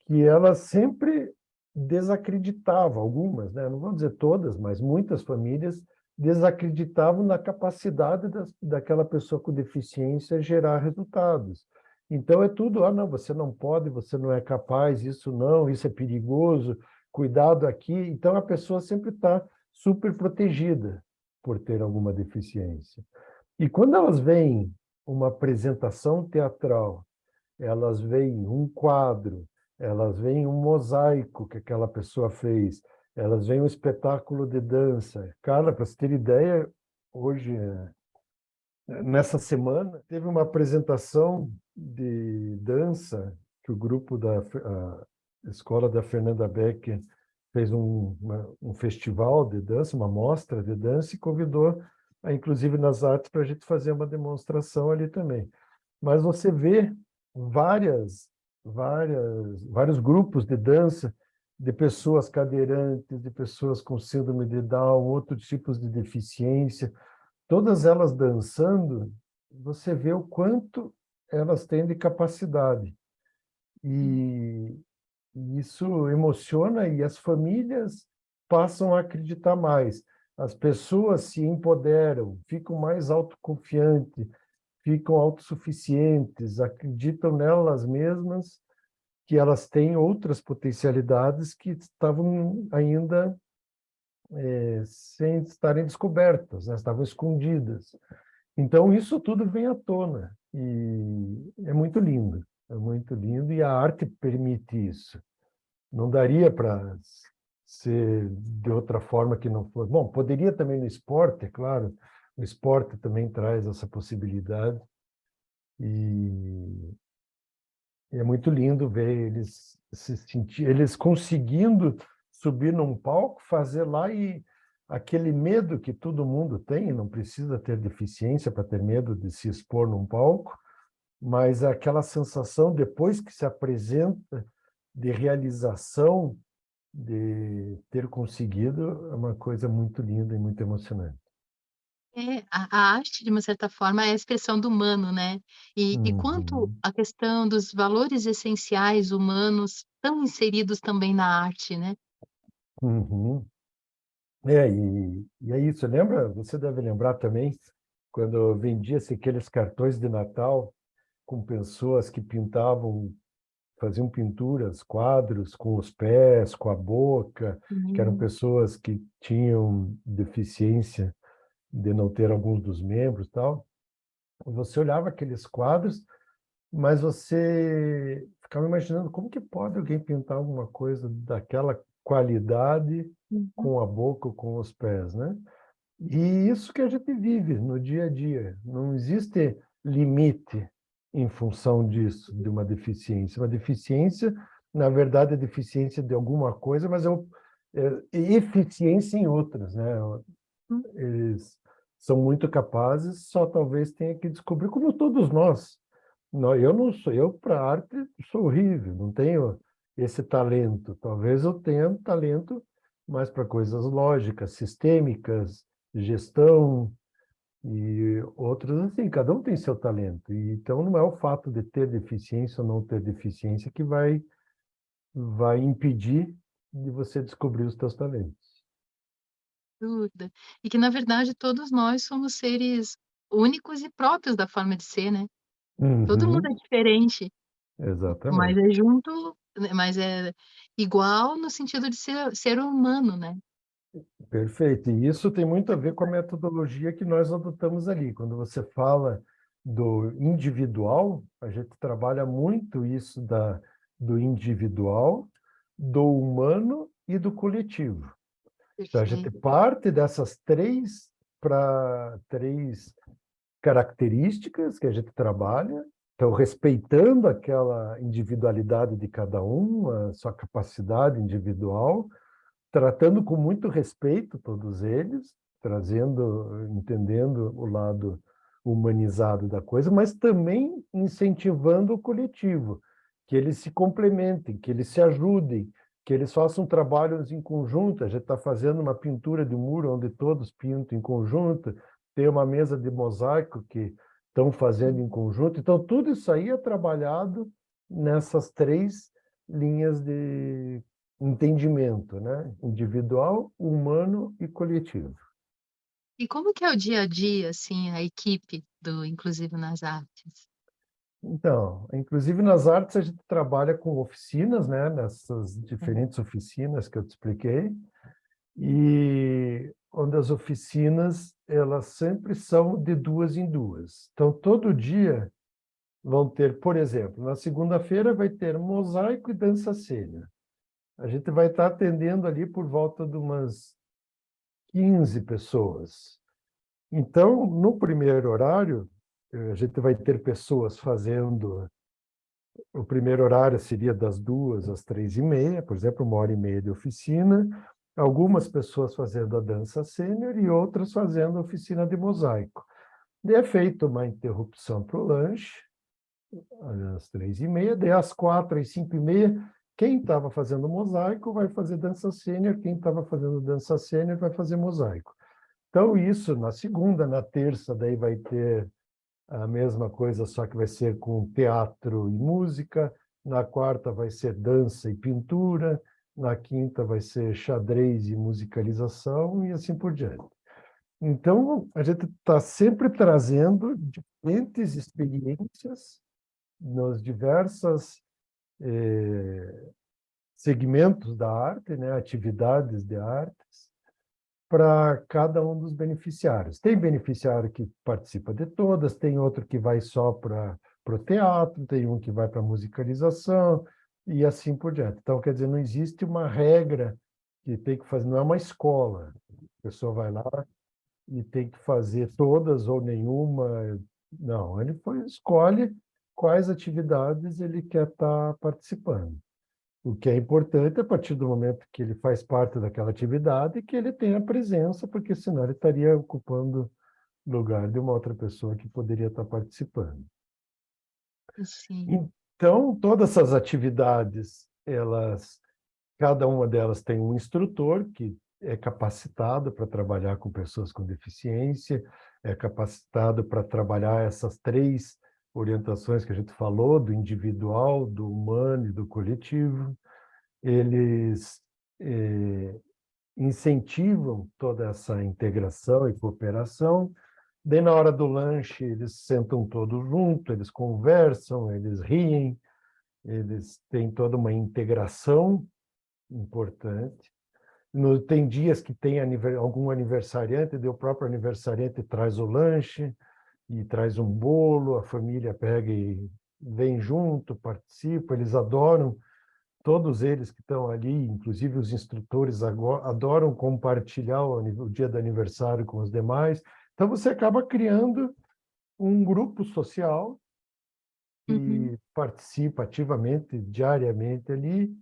que elas sempre desacreditavam, algumas, né? Não vou dizer todas, mas muitas famílias desacreditavam na capacidade daquela pessoa com deficiência gerar resultados. Então é tudo, não, você não pode, você não é capaz, isso não, isso é perigoso, cuidado aqui. Então a pessoa sempre está super protegida por ter alguma deficiência. E quando elas veem uma apresentação teatral, elas veem um quadro, elas veem um mosaico que aquela pessoa fez, elas veem um espetáculo de dança. Cara, para você ter ideia, hoje, nessa semana, teve uma apresentação de dança que o grupo da Escola da Fernanda Becker fez um festival de dança, uma mostra de dança, e convidou, inclusive nas artes, para a gente fazer uma demonstração ali também. Mas você vê vários grupos de dança de pessoas cadeirantes, de pessoas com síndrome de Down, outros tipos de deficiência, todas elas dançando, você vê o quanto elas têm de capacidade. Sim. E isso emociona, e as famílias passam a acreditar mais. As pessoas se empoderam, ficam mais autoconfiantes, ficam autossuficientes, acreditam nelas mesmas, que elas têm outras potencialidades que estavam ainda sem estarem descobertas, né? Estavam escondidas. Então, isso tudo vem à tona, e é muito lindo, e a arte permite isso. Não daria para ser de outra forma que não fosse. Bom, poderia também no esporte, é claro, o esporte também traz essa possibilidade, e é muito lindo ver eles conseguindo subir num palco, fazer lá, e aquele medo que todo mundo tem, não precisa ter deficiência para ter medo de se expor num palco, mas aquela sensação depois que se apresenta de realização, de ter conseguido, é uma coisa muito linda e muito emocionante. É, a arte, de uma certa forma, é a expressão do humano, né. E quanto Uhum, à questão dos valores essenciais humanos estão inseridos também na arte, né. uhum. E é isso. Lembra? Você deve lembrar também quando vendia-se aqueles cartões de Natal com pessoas que pintavam faziam pinturas, quadros com os pés, com a boca, que eram Hum. pessoas que tinham deficiência de não ter alguns dos membros e tal. Você olhava aqueles quadros, mas você ficava imaginando como que pode alguém pintar alguma coisa daquela qualidade Uhum. com a boca ou com os pés, né? E isso que a gente vive no dia a dia. Não existe limite em função disso, de uma deficiência. Uma deficiência, na verdade, é deficiência de alguma coisa, mas é eficiência em outras, né? Eles são muito capazes, só talvez tenha que descobrir, como todos nós. Eu não sou, eu para arte sou horrível, não tenho esse talento. Talvez eu tenha um talento mais para coisas lógicas, sistêmicas, gestão e outros assim. Cada um tem seu talento. E, então não é o fato de ter deficiência ou não ter deficiência que vai impedir de você descobrir os teus talentos. Dúvida. E que, na verdade, todos nós somos seres únicos e próprios da forma de ser, né. Todo mundo é Uhum, diferente, mas exatamente. é junto, né, mas é igual no sentido de ser humano, né. Perfeito. E isso tem muito a ver com a metodologia que nós adotamos ali. Quando você fala do individual, a gente trabalha muito isso do individual, do humano e do coletivo. Então, a gente Perfeito. parte dessas três características que a gente trabalha, então, respeitando aquela individualidade de cada um, a sua capacidade individual, tratando com muito respeito todos eles, trazendo, entendendo o lado humanizado da coisa, mas também incentivando o coletivo, que eles se complementem, que eles se ajudem, que eles façam trabalhos em conjunto. A gente está fazendo uma pintura de muro onde todos pintam em conjunto, tem uma mesa de mosaico que estão fazendo em conjunto. Então, tudo isso aí é trabalhado nessas três linhas de entendimento, né? Individual, humano e coletivo. E como que é o dia a dia, assim, a equipe do Inclusive nas Artes? Então, inclusive nas artes a gente trabalha com oficinas, né? Nessas Uhum. diferentes oficinas que eu te expliquei, e onde as oficinas elas sempre são de duas em duas. Então, todo dia vão ter, por exemplo, na segunda-feira vai ter mosaico e dança cênica. A gente vai estar atendendo ali por volta de umas 15 pessoas. Então, no primeiro horário, a gente vai ter pessoas fazendo. O primeiro horário seria das 2 às 3h30, por exemplo, 1h30 de oficina. Algumas pessoas fazendo a dança sênior e outras fazendo a oficina de mosaico. E é feita uma interrupção para o lanche, às 3h30, daí às 4 às 5h30, quem estava fazendo mosaico vai fazer dança sênior, quem estava fazendo dança sênior vai fazer mosaico. Então, isso na segunda, na terça, daí vai ter a mesma coisa, só que vai ser com teatro e música. Na quarta vai ser dança e pintura. Na quinta vai ser xadrez e musicalização e assim por diante. Então, a gente está sempre trazendo diferentes experiências nos diversos segmentos da arte, né, atividades de artes, para cada um dos beneficiários. Tem beneficiário que participa de todas, tem outro que vai só para o teatro, tem um que vai para a musicalização e assim por diante. Então, quer dizer, não existe uma regra que tem que fazer, não é uma escola. A pessoa vai lá e tem que fazer todas ou nenhuma. Não, ele escolhe quais atividades ele quer estar participando. O que é importante, a partir do momento que ele faz parte daquela atividade, que ele tenha presença, porque senão ele estaria ocupando lugar de uma outra pessoa que poderia estar participando. Sim. Então, todas essas atividades, cada uma delas tem um instrutor que é capacitado para trabalhar com pessoas com deficiência, é capacitado para trabalhar essas três orientações que a gente falou, do individual, do humano e do coletivo. Eles incentivam toda essa integração e cooperação. Daí, na hora do lanche, eles sentam todos juntos, eles conversam, eles riem, eles têm toda uma integração importante. Tem dias que tem algum aniversariante, o próprio aniversariante traz o lanche e traz um bolo, a família pega e vem junto, participa, eles adoram, todos eles que estão ali, inclusive os instrutores adoram compartilhar o dia do aniversário com os demais. Então você acaba criando um grupo social Uhum. que participa ativamente, diariamente ali,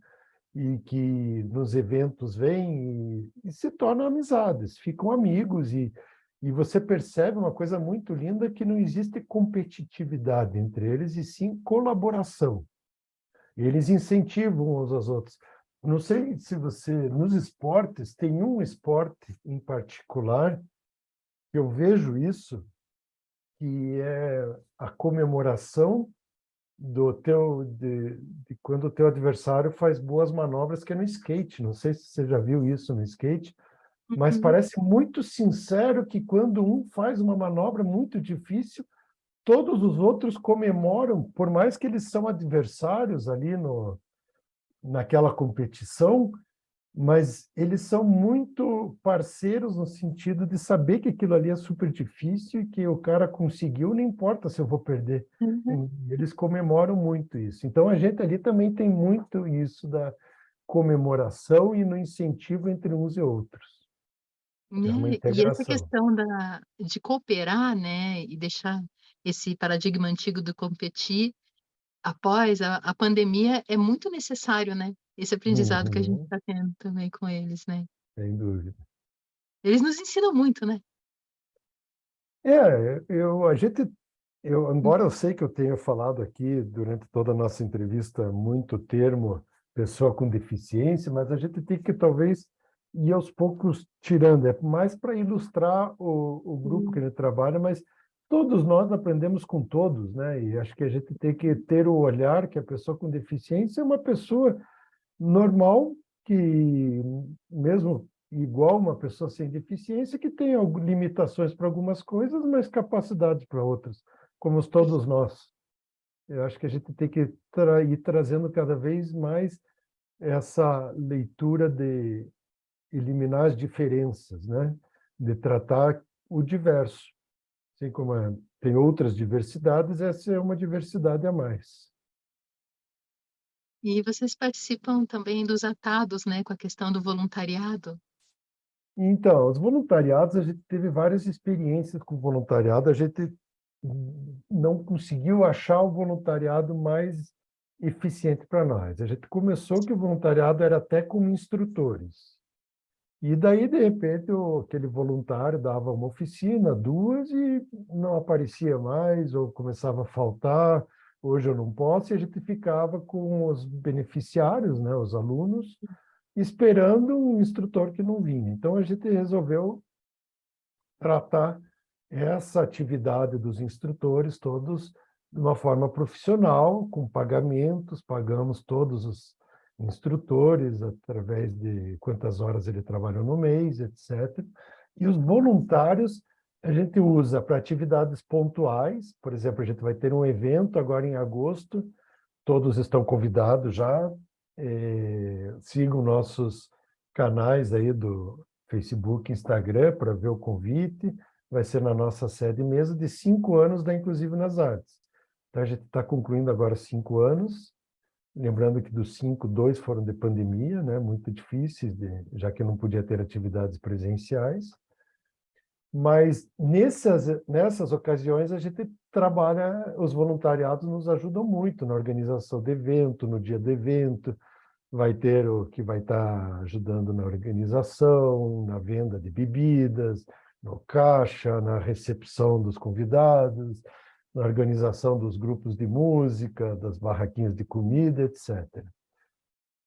e que nos eventos vêm e se tornam amizades, ficam amigos, e você percebe uma coisa muito linda, que não existe competitividade entre eles, e sim colaboração. Eles incentivam uns aos outros. Não sei se você, nos esportes, tem um esporte em particular, que eu vejo isso, que é a comemoração de quando o teu adversário faz boas manobras, que é no skate. Não sei se você já viu isso no skate, mas Uhum. parece muito sincero que quando um faz uma manobra muito difícil, todos os outros comemoram, por mais que eles são adversários ali naquela competição, mas eles são muito parceiros no sentido de saber que aquilo ali é super difícil e que o cara conseguiu, não importa se eu vou perder. Uhum. Eles comemoram muito isso. Então, a gente ali também tem muito isso da comemoração e no incentivo entre uns e outros. É uma E essa integração. questão de cooperar, né, e deixar esse paradigma antigo do competir, após a pandemia, é muito necessário, né, esse aprendizado que a gente Uhum, está tendo também com eles, né. sem dúvida. Eles nos ensinam muito, né. Embora eu sei que eu tenha falado aqui durante toda a nossa entrevista muito termo pessoa com deficiência, mas a gente tem que talvez ir aos poucos tirando, é mais para ilustrar o grupo que Sim. ele trabalha, mas todos nós aprendemos com todos, né? E acho que a gente tem que ter o olhar que a pessoa com deficiência é uma pessoa normal, que mesmo igual uma pessoa sem deficiência, que tem limitações para algumas coisas, mas capacidades para outras, como todos nós. Eu acho que a gente tem que ir trazendo cada vez mais essa leitura de eliminar as diferenças, né? De tratar o diverso. Assim como tem outras diversidades, essa é uma diversidade a mais. E vocês participam também dos atados, né, com a questão do voluntariado? Então, os voluntariados, a gente teve várias experiências com voluntariado, a gente não conseguiu achar o voluntariado mais eficiente para nós. A gente começou que o voluntariado era até como instrutores. E daí, de repente, aquele voluntário dava uma oficina, duas, e não aparecia mais, ou começava a faltar, hoje eu não posso, e a gente ficava com os beneficiários, né, os alunos, esperando um instrutor que não vinha. Então, a gente resolveu tratar essa atividade dos instrutores todos de uma forma profissional, com pagamentos, pagamos todos os instrutores através de quantas horas ele trabalhou no mês, etc. E os voluntários a gente usa para atividades pontuais, por exemplo, a gente vai ter um evento agora em agosto, todos estão convidados já, sigam nossos canais aí do Facebook, Instagram, para ver o convite. Vai ser na nossa sede mesmo, de 5 anos da Inclusive nas Artes. Então, a gente está concluindo agora 5 anos, lembrando que dos 5, 2 foram de pandemia, né? Muito difíceis, já que não podia ter atividades presenciais. Mas nessas ocasiões a gente trabalha, os voluntariados nos ajudam muito na organização do evento, no dia do evento, vai ter o que vai estar ajudando na organização, na venda de bebidas, no caixa, na recepção dos convidados, na organização dos grupos de música, das barraquinhas de comida, etc.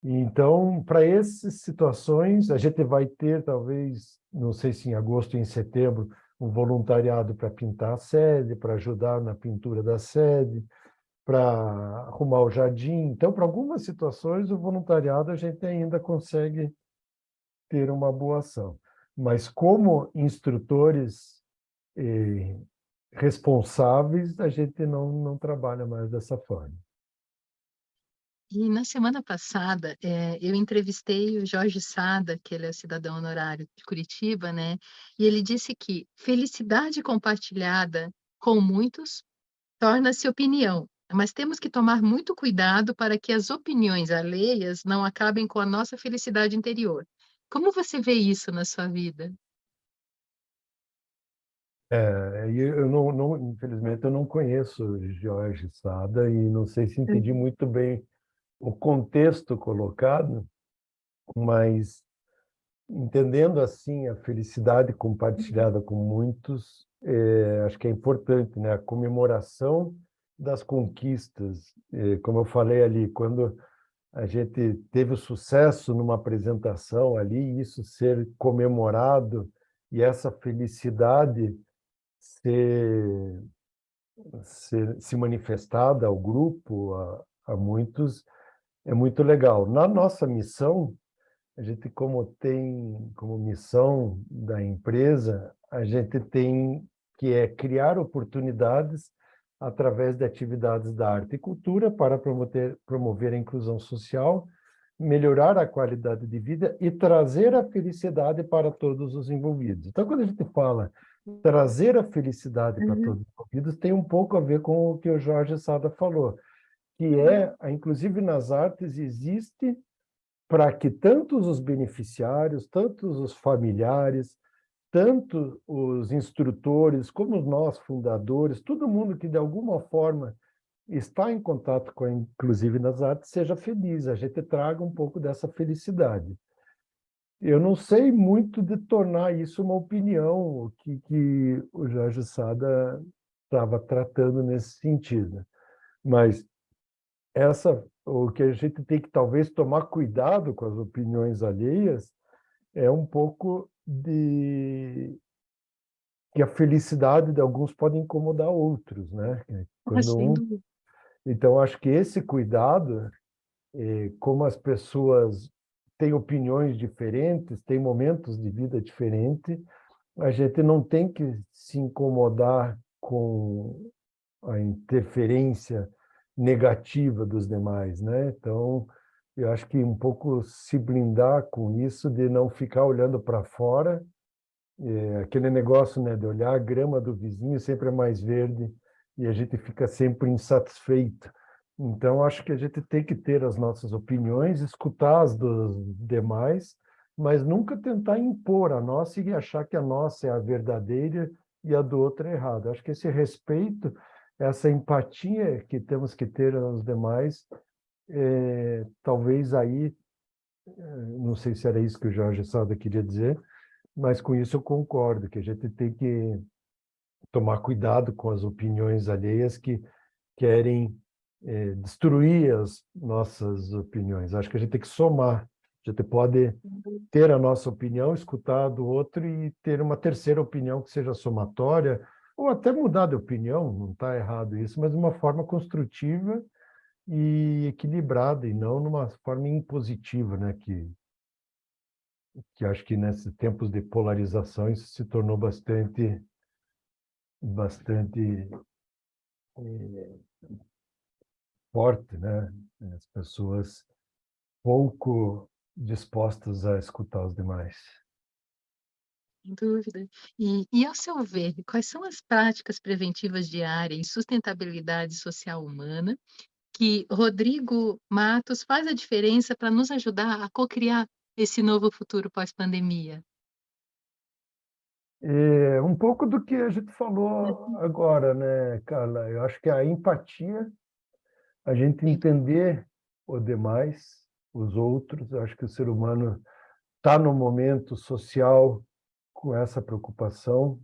Então, para essas situações, a gente vai ter, talvez, não sei se em agosto ou em setembro, um voluntariado para pintar a sede, para ajudar na pintura da sede, para arrumar o jardim. Então, para algumas situações, o voluntariado a gente ainda consegue ter uma boa ação. Mas como instrutores responsáveis, a gente não trabalha mais dessa forma. E na semana passada, eu entrevistei o Jorge Sada, que ele é cidadão honorário de Curitiba, né, e ele disse que felicidade compartilhada com muitos torna-se opinião, mas temos que tomar muito cuidado para que as opiniões alheias não acabem com a nossa felicidade interior. Como você vê isso na sua vida? E eu infelizmente, eu não conheço o Jorge Sada e não sei se entendi Uhum, muito bem o contexto colocado, mas entendendo assim a felicidade uhum, compartilhada com muitos, acho que é importante, né? A comemoração das conquistas. Como eu falei ali, quando a gente teve o sucesso numa apresentação ali, isso ser comemorado e essa felicidade ser, se manifestada ao grupo, a muitos, é muito legal. Na nossa missão, a gente, como tem como missão da empresa, a gente tem que é criar oportunidades através de atividades da arte e cultura para promover a inclusão social, melhorar a qualidade de vida e trazer a felicidade para todos os envolvidos. Então, quando a gente fala trazer a felicidade para uhum, todos os envolvidos, tem um pouco a ver com o que o Jorge Sada falou, que é, inclusive nas artes, existe para que tantos os beneficiários, tantos os familiares, tanto os instrutores, como nós fundadores, todo mundo que de alguma forma está em contato com a Inclusive nas Artes, seja feliz, a gente traga um pouco dessa felicidade. Eu não sei muito de tornar isso uma opinião, que o Jorge Sada estava tratando nesse sentido. Mas o que a gente tem que talvez tomar cuidado com as opiniões alheias é um pouco de que a felicidade de alguns pode incomodar outros, né? ah, Quando sem dúvida. então acho que esse cuidado, como as pessoas têm opiniões diferentes, têm momentos de vida diferentes, a gente não tem que se incomodar com a interferência negativa dos demais, né? Então, eu acho que um pouco se blindar com isso, de não ficar olhando para fora, aquele negócio, né, de olhar a grama do vizinho sempre é mais verde e a gente fica sempre insatisfeito. Então, acho que a gente tem que ter as nossas opiniões, escutar as dos demais, mas nunca tentar impor a nossa e achar que a nossa é a verdadeira e a do outro é errada. Acho que esse respeito, essa empatia que temos que ter aos demais, talvez aí, não sei se era isso que o Jorge Sada queria dizer, mas com isso eu concordo, que a gente tem que tomar cuidado com as opiniões alheias que querem destruir as nossas opiniões. Acho que a gente tem que somar. A gente pode ter a nossa opinião, escutar do outro e ter uma terceira opinião que seja somatória, ou até mudar de opinião, não está errado isso, mas de uma forma construtiva e equilibrada, e não numa forma impositiva, né? Que acho que nesses tempos de polarização isso se tornou bastante forte, né? As pessoas pouco dispostas a escutar os demais. Sem dúvida. E ao seu ver, quais são as práticas preventivas diárias em sustentabilidade social humana que Rodrigo Matos faz a diferença para nos ajudar a cocriar esse novo futuro pós-pandemia? Um pouco do que a gente falou Uhum. agora, né, Carla? Eu acho que a empatia, a gente Sim. entender o demais, os outros. Eu acho que o ser humano está no momento social com essa preocupação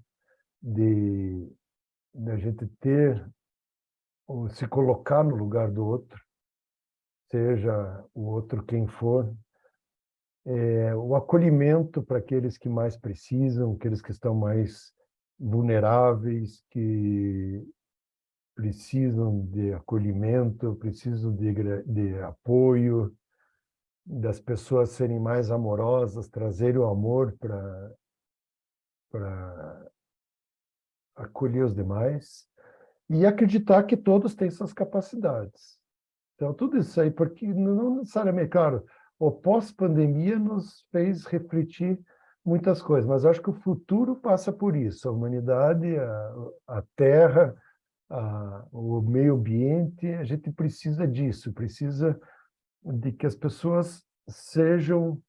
de a gente ter, ou se colocar no lugar do outro, seja o outro quem for, o acolhimento para aqueles que mais precisam, aqueles que estão mais vulneráveis, que precisam de acolhimento, precisam de apoio, das pessoas serem mais amorosas, trazerem o amor para acolher os demais e acreditar que todos têm suas capacidades. Então, tudo isso aí, porque não necessariamente, claro, o pós-pandemia nos fez refletir muitas coisas, mas acho que o futuro passa por isso. A humanidade, a Terra, o meio ambiente, a gente precisa disso, precisa de que as pessoas sejam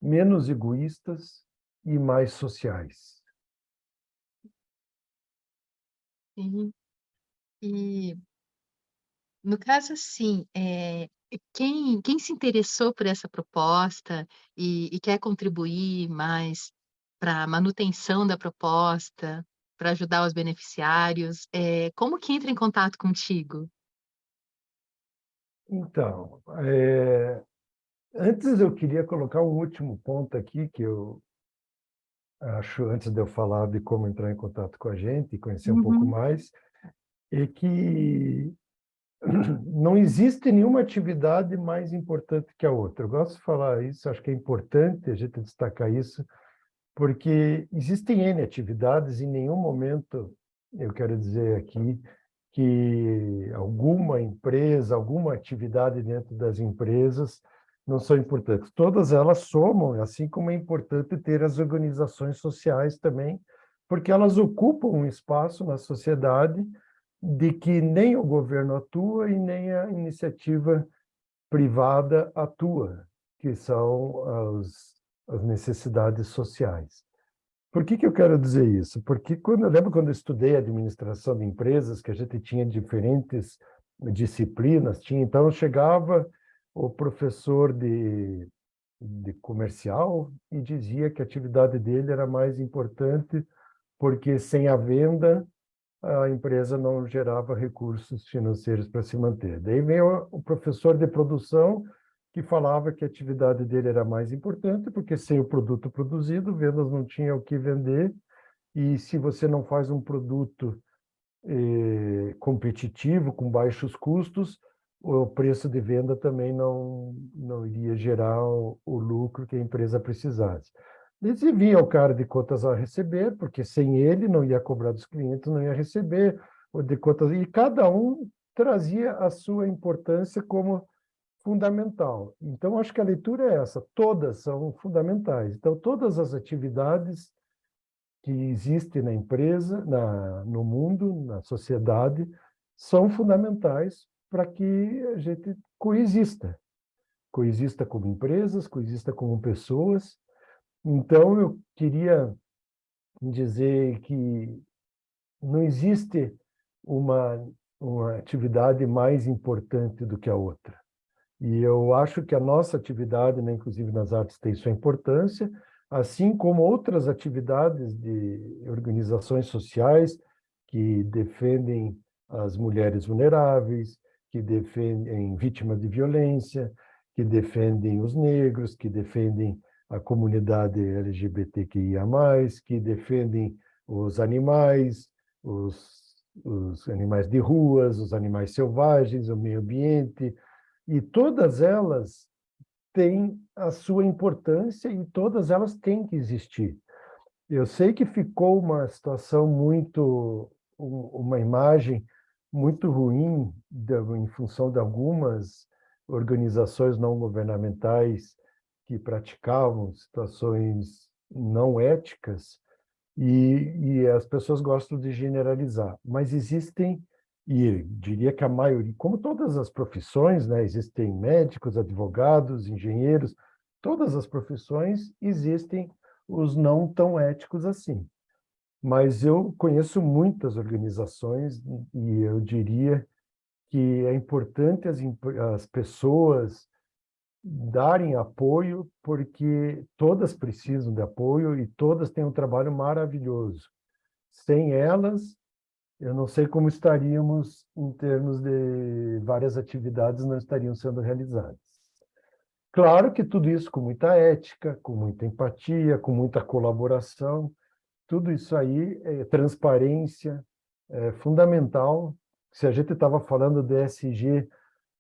menos egoístas e mais sociais. Sim. E, no caso, assim, quem se interessou por essa proposta e quer contribuir mais para a manutenção da proposta, para ajudar os beneficiários, como que entra em contato contigo? Então, antes eu queria colocar um último ponto aqui, que eu acho, antes de eu falar de como entrar em contato com a gente e conhecer um pouco Uhum. mais, é que não existe nenhuma atividade mais importante que a outra. Eu gosto de falar isso, acho que é importante a gente destacar isso, porque existem N atividades, e em nenhum momento eu quero dizer aqui que alguma empresa, alguma atividade dentro das empresas não são importantes. Todas elas somam, assim como é importante ter as organizações sociais também, porque elas ocupam um espaço na sociedade de que nem o governo atua e nem a iniciativa privada atua, que são as necessidades sociais. Por que eu quero dizer isso? Porque eu lembro quando eu estudei administração de empresas, que a gente tinha diferentes disciplinas, então chegava o professor de comercial e dizia que a atividade dele era mais importante porque sem a venda a empresa não gerava recursos financeiros para se manter. Daí veio o professor de produção que falava que a atividade dele era mais importante, porque sem o produto produzido, vendas não tinha o que vender, e se você não faz um produto competitivo, com baixos custos, o preço de venda também não iria gerar o lucro que a empresa precisasse. E vinha o cara de contas a receber, porque sem ele não ia cobrar dos clientes, não ia receber, o de contas, e cada um trazia a sua importância como fundamental. Então, acho que a leitura é essa, todas são fundamentais. Então, todas as atividades que existem na empresa, no mundo, na sociedade, são fundamentais para que a gente coexista. Coexista como empresas, coexista como pessoas. Então, eu queria dizer que não existe uma, uma atividade mais importante do que a outra. E eu acho que a nossa atividade, né, inclusive nas artes, tem sua importância, assim como outras atividades de organizações sociais que defendem as mulheres vulneráveis, que defendem vítimas de violência, que defendem os negros, que defendem a comunidade LGBTQIA+, que defendem os animais, os animais de ruas, os animais selvagens, o meio ambiente, e todas elas têm a sua importância e todas elas têm que existir. Eu sei que ficou uma situação uma imagem muito ruim em função de algumas organizações não governamentais que praticavam situações não éticas, e as pessoas gostam de generalizar, mas existem, e diria que a maioria, como todas as profissões, né, existem médicos, advogados, engenheiros, todas as profissões existem os não tão éticos assim. Mas eu conheço muitas organizações e eu diria que é importante as pessoas darem apoio, porque todas precisam de apoio e todas têm um trabalho maravilhoso. Sem elas, eu não sei como estaríamos em termos de várias atividades não estariam sendo realizadas. Claro que tudo isso com muita ética, com muita empatia, com muita colaboração, tudo isso aí é transparência, é fundamental. Se a gente estava falando de ESG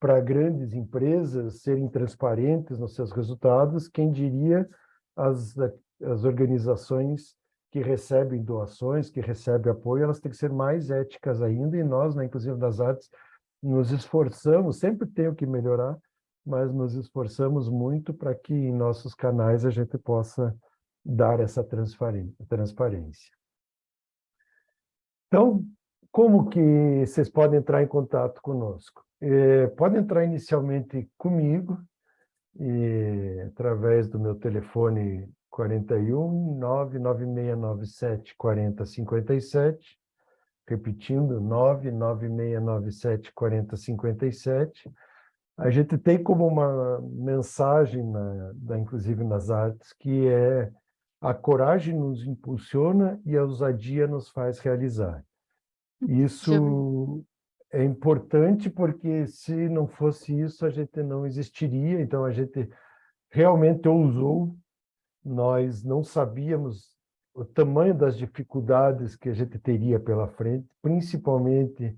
para grandes empresas serem transparentes nos seus resultados, quem diria as, as organizações que recebem doações, que recebem apoio, elas têm que ser mais éticas ainda, e nós, né, inclusive das artes, nos esforçamos, sempre tem o que melhorar, mas nos esforçamos muito para que em nossos canais a gente possa dar essa transparência. Então, como que vocês podem entrar em contato conosco? Podem entrar inicialmente comigo, através do meu telefone 41 99697 4057, repetindo, 99697 4057. A gente tem como uma mensagem, inclusive nas artes, que é: a coragem nos impulsiona e a ousadia nos faz realizar. Já Isso é importante porque, se não fosse isso, a gente não existiria. Então, a gente realmente ousou. Nós não sabíamos o tamanho das dificuldades que a gente teria pela frente, principalmente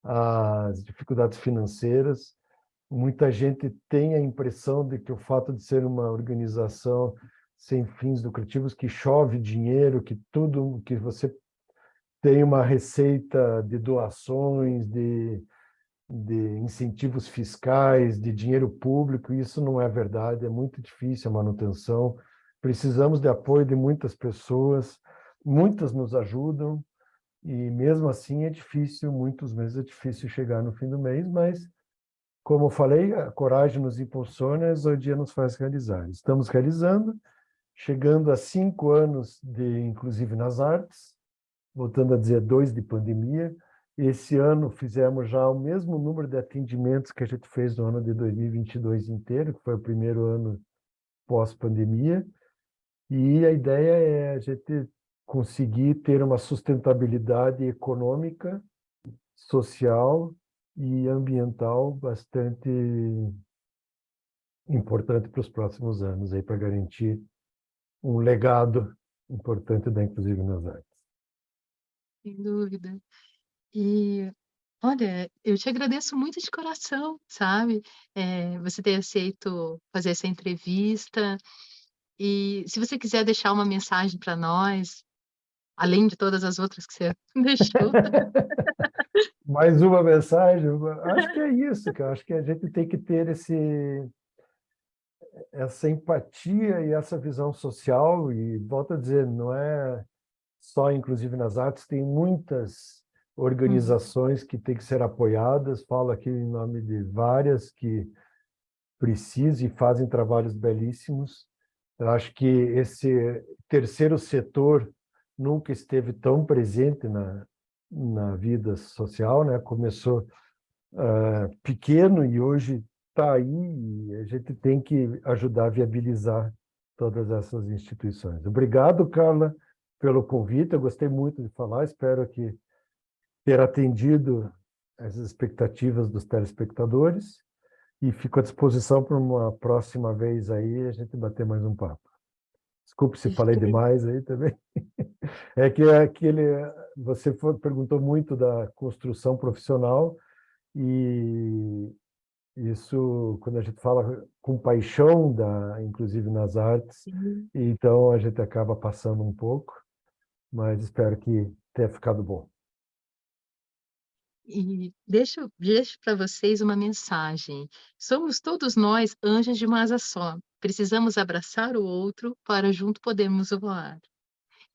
as dificuldades financeiras. Muita gente tem a impressão de que o fato de ser uma organização sem fins lucrativos, que chove dinheiro, que tudo que você tem uma receita de doações, de incentivos fiscais, de dinheiro público, isso não é verdade, é muito difícil a manutenção. Precisamos de apoio de muitas pessoas, muitas nos ajudam, e mesmo assim é difícil, muitos meses é difícil chegar no fim do mês, mas, como eu falei, a coragem nos impulsiona, o dia nos faz realizar. Estamos realizando, chegando a 5 anos inclusive nas artes, voltando a dizer, 2 de pandemia. Esse ano fizemos já o mesmo número de atendimentos que a gente fez no ano de 2022 inteiro, que foi o primeiro ano pós-pandemia, e a ideia é a gente conseguir ter uma sustentabilidade econômica, social e ambiental bastante importante para os próximos anos, aí, para garantir um legado importante da Inclusive nas Artes. sem dúvida. E, olha, eu te agradeço muito de coração, sabe, você ter aceito fazer essa entrevista. E se você quiser deixar uma mensagem para nós, além de todas as outras que você deixou. Mais uma mensagem? Acho que é isso, cara. Acho que a gente tem que ter essa empatia e essa visão social. E volto a dizer, não é só Inclusive nas Artes, tem muitas Uhum. organizações que têm que ser apoiadas. Falo aqui em nome de várias que precisam e fazem trabalhos belíssimos. Eu acho que esse terceiro setor nunca esteve tão presente na vida social, né? Começou pequeno e hoje está aí, e a gente tem que ajudar a viabilizar todas essas instituições. Obrigado, Carla, pelo convite. Eu gostei muito de falar. Espero que ter atendido as expectativas dos telespectadores, e fico à disposição para uma próxima vez aí a gente bater mais um papo. Desculpe se falei Perfeito. demais aí também. É que você perguntou muito da construção profissional, e isso, quando a gente fala com paixão, inclusive nas artes, Sim. então a gente acaba passando um pouco, mas espero que tenha ficado bom. E deixo para vocês uma mensagem: somos todos nós anjos de uma asa só, precisamos abraçar o outro para junto podermos voar.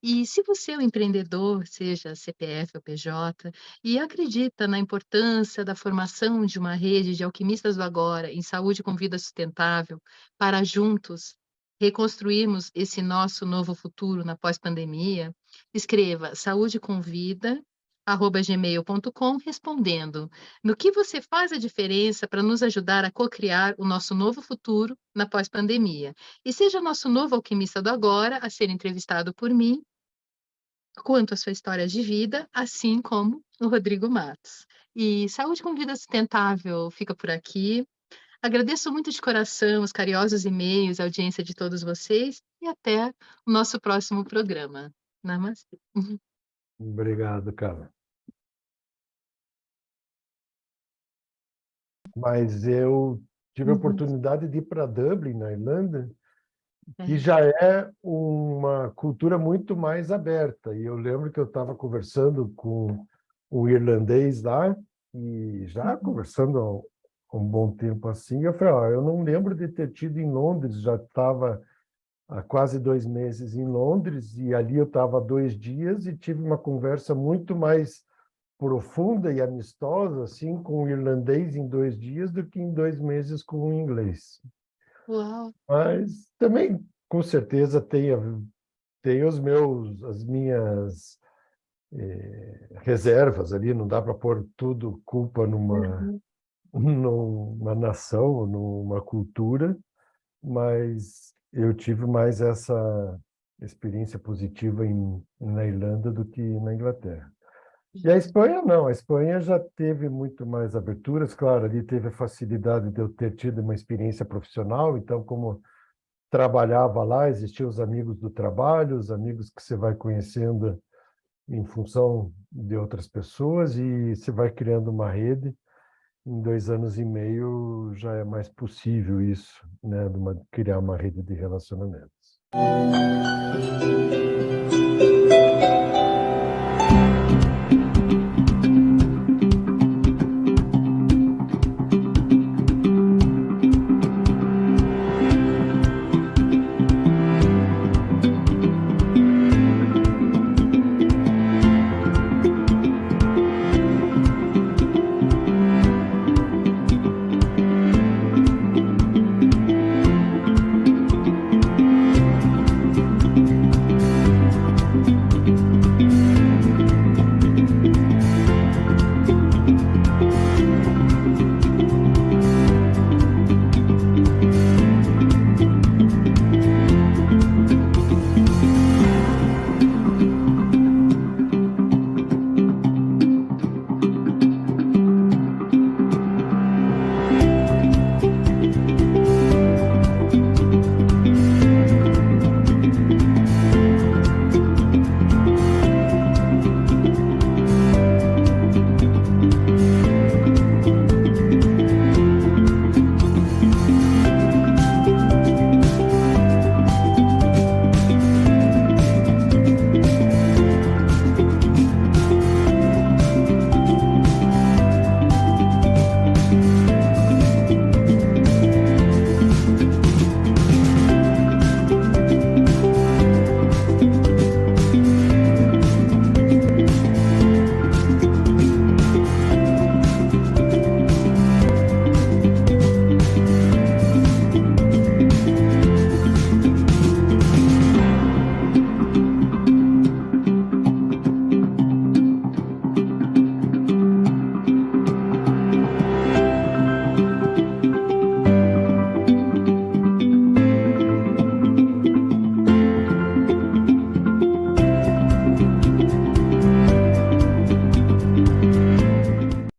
E se você é um empreendedor, seja CPF ou PJ, e acredita na importância da formação de uma rede de alquimistas do agora em saúde com vida sustentável, para juntos reconstruirmos esse nosso novo futuro na pós-pandemia, escreva saúdecomvida@gmail.com, respondendo: no que você faz a diferença para nos ajudar a cocriar o nosso novo futuro na pós-pandemia. E seja nosso novo alquimista do agora a ser entrevistado por mim, quanto à sua história de vida, assim como o Rodrigo Matos. E Saúde com Vida Sustentável fica por aqui. Agradeço muito de coração os carinhosos e-mails, a audiência de todos vocês, e até o nosso próximo programa. Namastê. Obrigado, Carla. Mas eu tive a Uhum. oportunidade de ir para Dublin, na Irlanda, que É. já é uma cultura muito mais aberta. E eu lembro que eu estava conversando com um irlandês lá, E já Uhum. conversando há um bom tempo assim, eu falei, ó, eu não lembro de ter tido em Londres, já estava há quase 2 meses em Londres, e ali eu estava 2 dias e tive uma conversa muito mais profunda e amistosa, assim, com o irlandês em 2 dias do que em 2 meses com o inglês. Uau! Mas também, com certeza, tem as minhas reservas ali, não dá para pôr tudo culpa Uhum. numa nação, numa cultura, mas eu tive mais essa experiência positiva na Irlanda do que na Inglaterra. E a Espanha, não. A Espanha já teve muito mais aberturas. Claro, ali teve a facilidade de eu ter tido uma experiência profissional. Então, como trabalhava lá, existiam os amigos do trabalho, os amigos que você vai conhecendo em função de outras pessoas e você vai criando uma rede. Em 2 anos e meio já é mais possível isso, né, criar uma rede de relacionamentos.